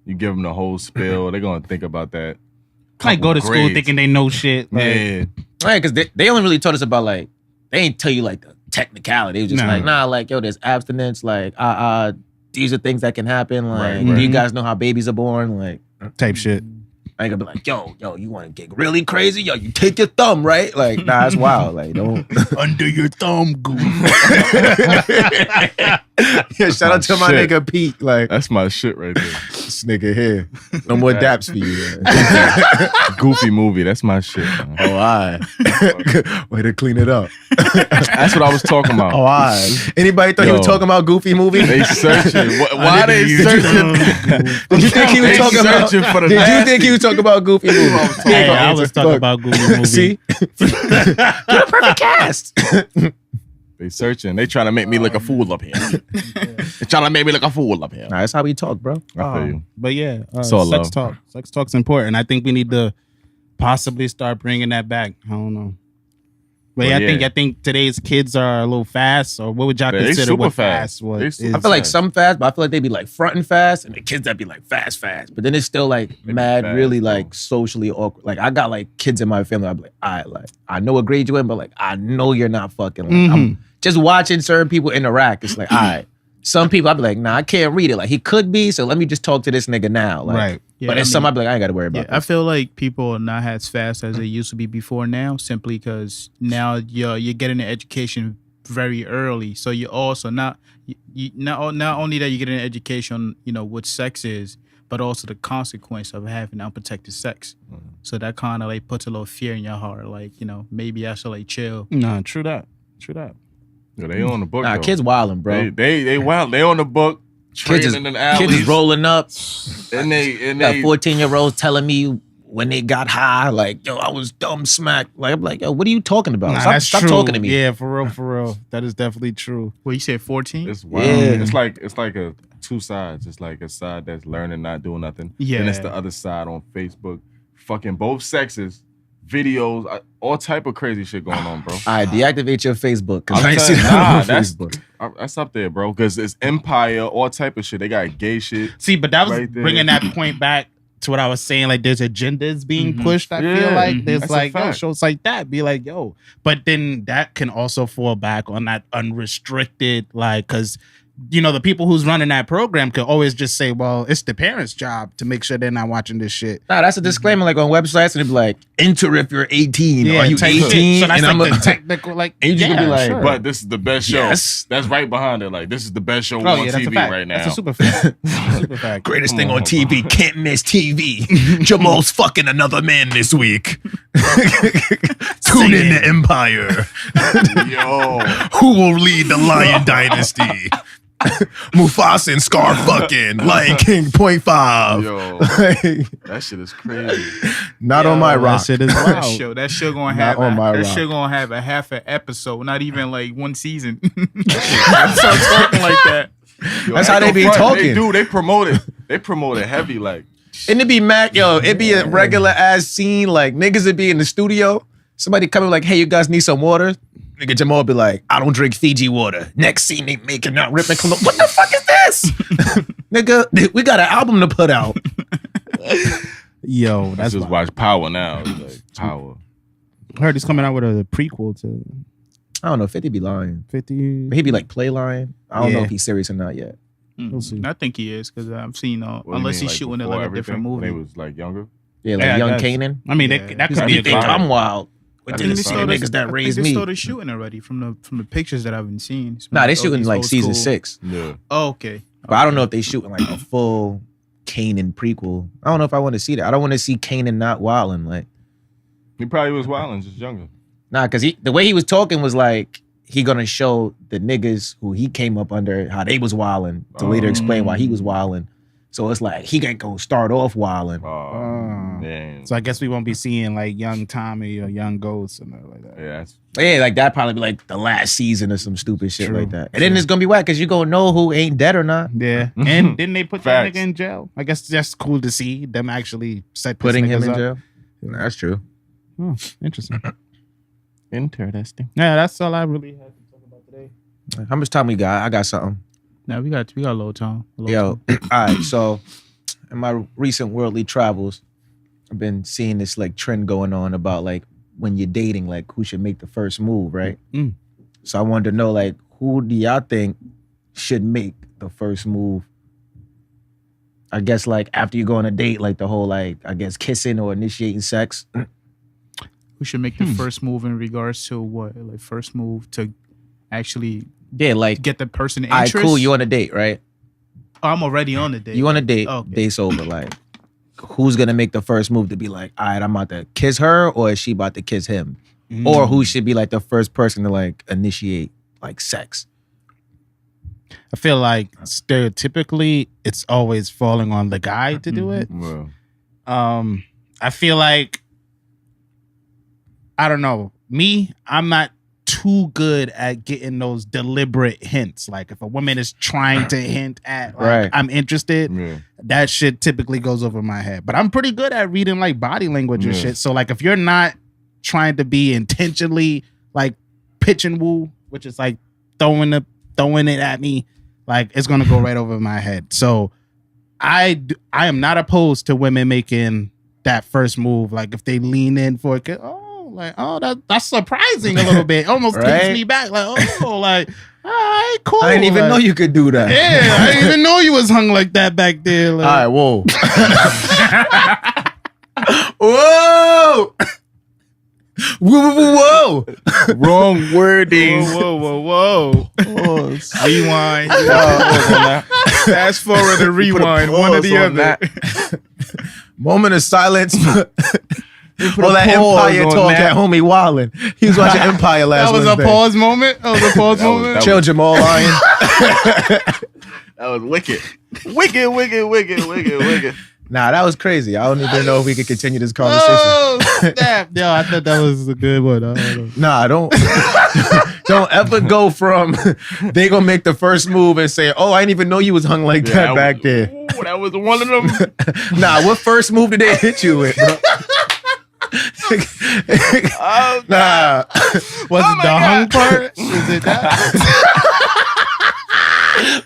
You give them the whole spill, they're gonna think about that. Like go to school grades. thinking they know shit. Like, Yeah, Right, because they only really taught us about like, they ain't tell you like the technicality. It was just No. like, nah, like, yo, there's abstinence, like, these are things that can happen. Like, Right, do you right. guys know how babies are born? Like, type shit. I ain't gonna be like, yo, you want to get really crazy? Yo, you take your thumb, right? Like, nah, it's wild. Like, don't. Under your thumb, goof. Yeah, shout out to my shit. nigga Pete. Like, that's my shit right there. this nigga here. No more daps for you. Man. Goofy movie, that's my shit. Man. Oh, all right. Way to clean it up. That's what I was talking about. Oh, all right. Anybody thought he was Yo. talking about Goofy movie? They searching. Why they searching? Did you think he was They talking about? searching for the Did you nasty. think he was talking about Goofy movie? Hey, I was talking about Google movie. See, you're a perfect cast. They searching. They trying to make me look a fool up here. They trying to make me look a fool up here. Nah, that's how we talk, bro. I feel you. But yeah, So sex love. talk. Sex talk's important. I think we need to possibly start bringing that back. I don't know. But Well, yeah, yeah. I think today's kids are a little fast. Or what would y'all They consider super what fast. fast was? They super I feel like fast. some fast, but I feel like they be like fronting fast, and the kids that be like fast. But then it's still like be mad, fast, really bro. like socially awkward. Like I got like kids in my family. I be like, all right, like I know what grade you in, but like I know you're not fucking. Like, I'm just watching certain people interact. It's like, all right. Some people I be like, nah, I can't read it. Like he could be, so let me just talk to this nigga now. Like, Right. Yeah, but I then some I mean- be like, I ain't got to worry Yeah, about. I feel like people are not as fast as they used to be before now, simply because now you're getting an education very early. So you also not only that you get an education, you know, what sex is, but also the consequence of having unprotected sex. So that kind of like puts a little fear in your heart, like, you know, maybe I should like chill. Nah, true that. Yeah, they on the book. Nah, though. kids wilding, bro. They wild. They on the book. Kids is, Training in the alleys. kids is rolling up. And they Got 14-year-olds telling me when they got high, like, yo, I was dumb smack. Like, I'm like, yo, what are you talking about? Nah, stop that's stop true. talking to me. Yeah, for real. That is definitely true. Well, you said 14? It's wild. Yeah. It's like a two sides. It's like a side that's learning, not doing nothing. Yeah. And it's the other side on Facebook. Fucking both sexes, videos, all type of crazy shit going on, bro. All right, deactivate your Facebook because I'm I ain't telling seen you, that on nah, that's Facebook. that's up there, bro. Because it's Empire, all type of shit. They got gay shit. See, but that was Right there. bringing that point back to what I was saying. Like, there's agendas being pushed. I feel Yeah. like there's That's a like fact. shows like that. Be like, yo, but then that can also fall back on that unrestricted, like, because you know the people who's running that program could always just say, well, it's the parents' job to make sure they're not watching this shit. Nah, that's a disclaimer like on websites and it'd be like, enter if you're 18. Are you type shit. 18? So that's and like I'm the technical, like, And you just gonna be like, sure. But this is the best show. Yes. That's right behind it. Like, this is the best show Oh, on yeah, that's a TV fact. right now. That's a super fact. Super fact. greatest Come thing on, on TV, bro. can't miss TV. Jamal's fucking another man this week. Tune in to Empire. Yo. Who will lead the Lion Dynasty? Mufasa and Scar fucking Lion King 0.5. Yo. That shit is crazy. Not on my That rock. shit is That wild. show gonna Not have on my that rock. show gonna have a half an episode, not even like one season. Start talking like that. Yo, That's I how they ain't be gonna front. talking. They do. They promote it. They promote it heavy. Like, And it be mad, yo, it be a regular ass scene. Like niggas would be in the studio. Somebody coming like, hey, you guys need some water? Nigga Jamal be like, I don't drink Fiji water. Next scene, they making out ripping clothes. What the fuck is this? Nigga, we got an album to put out. Yo, let's that's just wild. watch Power now. It's like, Power. I heard he's coming out with a prequel to I don't know, 50 be lying. 50. He be like play lying. I don't know Yeah. if he's serious or not yet. We'll see. I think he is because I've seen What do you unless mean, he's like, shooting it before like a different everything? When movie. he was like younger. Yeah, like Yeah, I young guess. Canaan. I mean, Yeah. that He's could like, be you a think fire. I'm wild? With That'd the be same fire. niggas that I raised think they me. started shooting already from the pictures that I've been seeing. It's Nah, they all shooting these like old season school- 6. Yeah. Oh, okay. But I don't know if they shooting like a full Kanan prequel. I don't know if I want to see that. I don't want to see Kanan not wilding. Like, He probably was wilding, just younger. Nah, because the way he was talking was like he gonna show the niggas who he came up under how they was wilding to later explain why he was wilding. So it's like he ain't gonna start off wilding. Man. So I guess we won't be seeing like young Tommy or young Ghost and like that. Yeah, Yeah, like that probably be like the last season or some stupid shit True. like that. And then it's gonna be whack because you gonna know who ain't dead or not. Yeah. And didn't they put that Facts. nigga in jail? I guess that's cool to see them actually set Putting him in up. jail. That's true. Oh, interesting. interesting. Yeah, that's all I really had to talk about today. How much time we got? I got something. No, we got a little time. Yo, all right. So, in my recent worldly travels, I've been seeing this like trend going on about like when you're dating, like who should make the first move, right? Mm. So I wanted to know like who do y'all think should make the first move? I guess like after you go on a date, like the whole like I guess kissing or initiating sex. Who should make the first move in regards to what? Like first move to actually Yeah, like get the person all right, interest. cool. You on a date, right? Oh, I'm already on the date. You on a date, Okay. date's over. Like, who's gonna make the first move to be like, all right, I'm about to kiss her, or is she about to kiss him? Or who should be like the first person to like initiate like sex? I feel like stereotypically it's always falling on the guy to do it. Well, I feel like I don't know. Me, I'm not too good at getting those deliberate hints. Like if a woman is trying to hint at like, Right. I'm interested, yeah. that shit typically goes over my head. But I'm pretty good at reading like body language and Yeah. shit. So like if you're not trying to be intentionally like pitch and woo, which is like throwing it at me, like it's gonna go right over my head. So I am not opposed to women making that first move. Like if they lean in for it, that's surprising a little bit. Almost takes Right? me back. Like, oh, like, all right, cool. I didn't even Like, know you could do that. Yeah, I didn't even know you was hung like that back there. Like, All right, whoa. Whoa. Whoa. Wrong wording. Whoa. Rewind. Oh, Fast forward and rewind. One or the other. Moment of silence. All that pause Empire on talk that. at homie Wildin'. He was watching Empire last that was Wednesday. a pause moment. That was a pause moment. that Chill, Jamal Lion. That was wicked. Wicked. Nah, that was crazy. I don't even know if we could continue this conversation. Oh snap! Yo, I thought that was a good one. I don't know. Nah, don't ever go from they gonna make the first move and say, oh, I didn't even know you was hung like that back there. Ooh, that was one of them. Nah, what first move did they hit you with, bro? Oh, Nah. Was it the hung part? Is it that?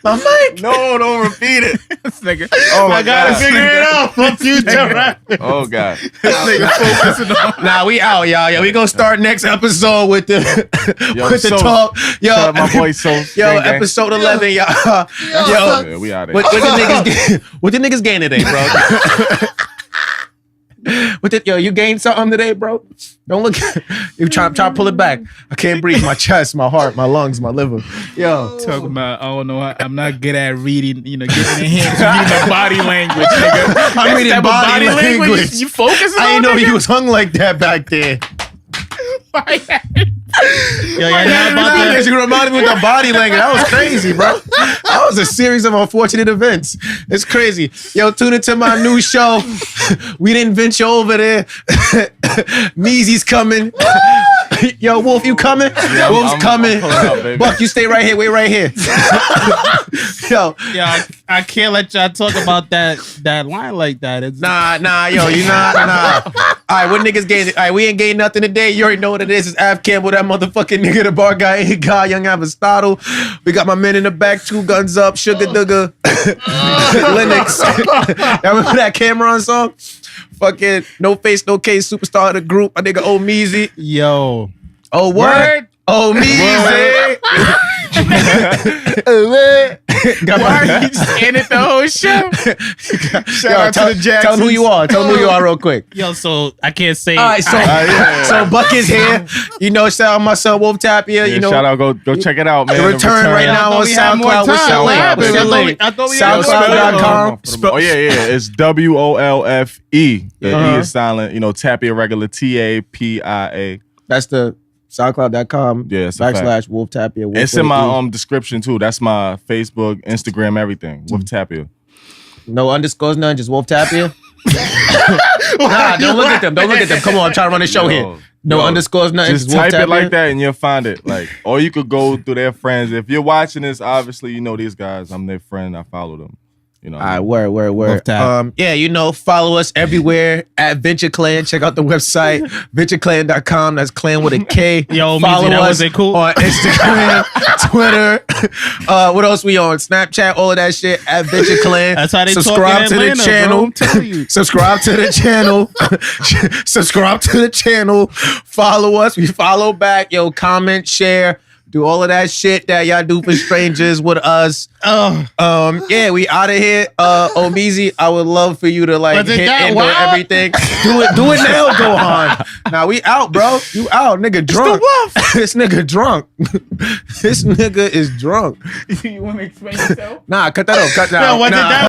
My mic. no, don't repeat it. This nigga. Oh my I gotta God. figure it out for future reference. Oh God. This nigga focusing on. Nah, we out, y'all. Yeah, we gonna start next episode with the Yo, with the so- talk. Yo, Shout out my boy So. yo, episode 11, y'all. Yo, Yeah, we out of here. what the niggas gain today, bro? Yo, you gained something today, bro? Don't look. You try to pull it back. I can't breathe. My chest, my heart, my lungs, my liver. Yo, Talking about, I don't know, I'm not good at reading, getting the hints, reading the body language, nigga. I'm That reading type of body language. You focusing I on, didn't know nigga? you was hung like that back there. Yo, you're not about Because to. you reminded me with the body language. That was crazy, bro. That was a series of unfortunate events. It's crazy. Yo, tune into my new show. We didn't venture over there. Meezy's coming. Yo, Wolf, you coming? Yeah, Wolf's I'm coming. pulling up, baby. Buck, you stay right here. Wait right here. Yo, Yo, I can't let y'all talk about that line like that. It's nah, yo, you nah. All right, what niggas gained? All right, we ain't gained nothing today. You already know what it is. It's Ave Campbell, that motherfucking nigga, the bar guy, young Aristotle. We got my men in the back, 2 guns up, Sugar Dugger, Lennox. Y'all remember that Cameron song? Fucking No Face, No Case, superstar of the group. My nigga Omeezy. yo. Oh, what? Word. Omeezy. Why are you just in it the whole show? Shout out to the Jacksons. Tell them who you are. Tell them who you are real quick. Yo, so I can't say. All right, so Buck is here. You know, shout out my son Wolfe Tapia. Yeah, you know, shout out, go check it out, man. the return right now on SoundCloud. What's your link? SoundCloud.com. Oh yeah, it's WOLFE. The E is silent. You know, Tapia regular TAPIA. That's the SoundCloud.com. Yeah, it's / Wolfe Tapia. It's in my description too. That's my Facebook, Instagram, everything. Wolfe Tapia. No underscores, none. Just Wolfe Tapia. Nah, don't look at them. Don't look at them. Come on, I'm trying to run the show here. No underscores, nothing. Just type it like that and you'll find it. Like, or you could go through their friends. If you're watching this, obviously you know these guys. I'm their friend. I follow them. You know. All right, word. Yeah, you know, follow us everywhere at Venture Clan. Check out the website, ventureclan.com. That's clan with a K. Yo, follow that us wasn't cool. on Instagram, Twitter. What else we on? Snapchat, all of that shit at Venture Clan. That's how they subscribe talk in Atlanta, to the channel. bro, I'm telling you. Subscribe to the channel. Subscribe to the channel. Follow us. We follow back. Yo, comment, share. Do all of that shit that y'all do for strangers with us. Yeah, we out of here. Omeezy, I would love for you to like hit end on everything. Do it now, Gohan. Now we out, bro. You out, nigga drunk. This nigga drunk. This nigga is drunk. You want me to explain yourself? Nah, cut that off. Cut that Yo, out. was it Nah. that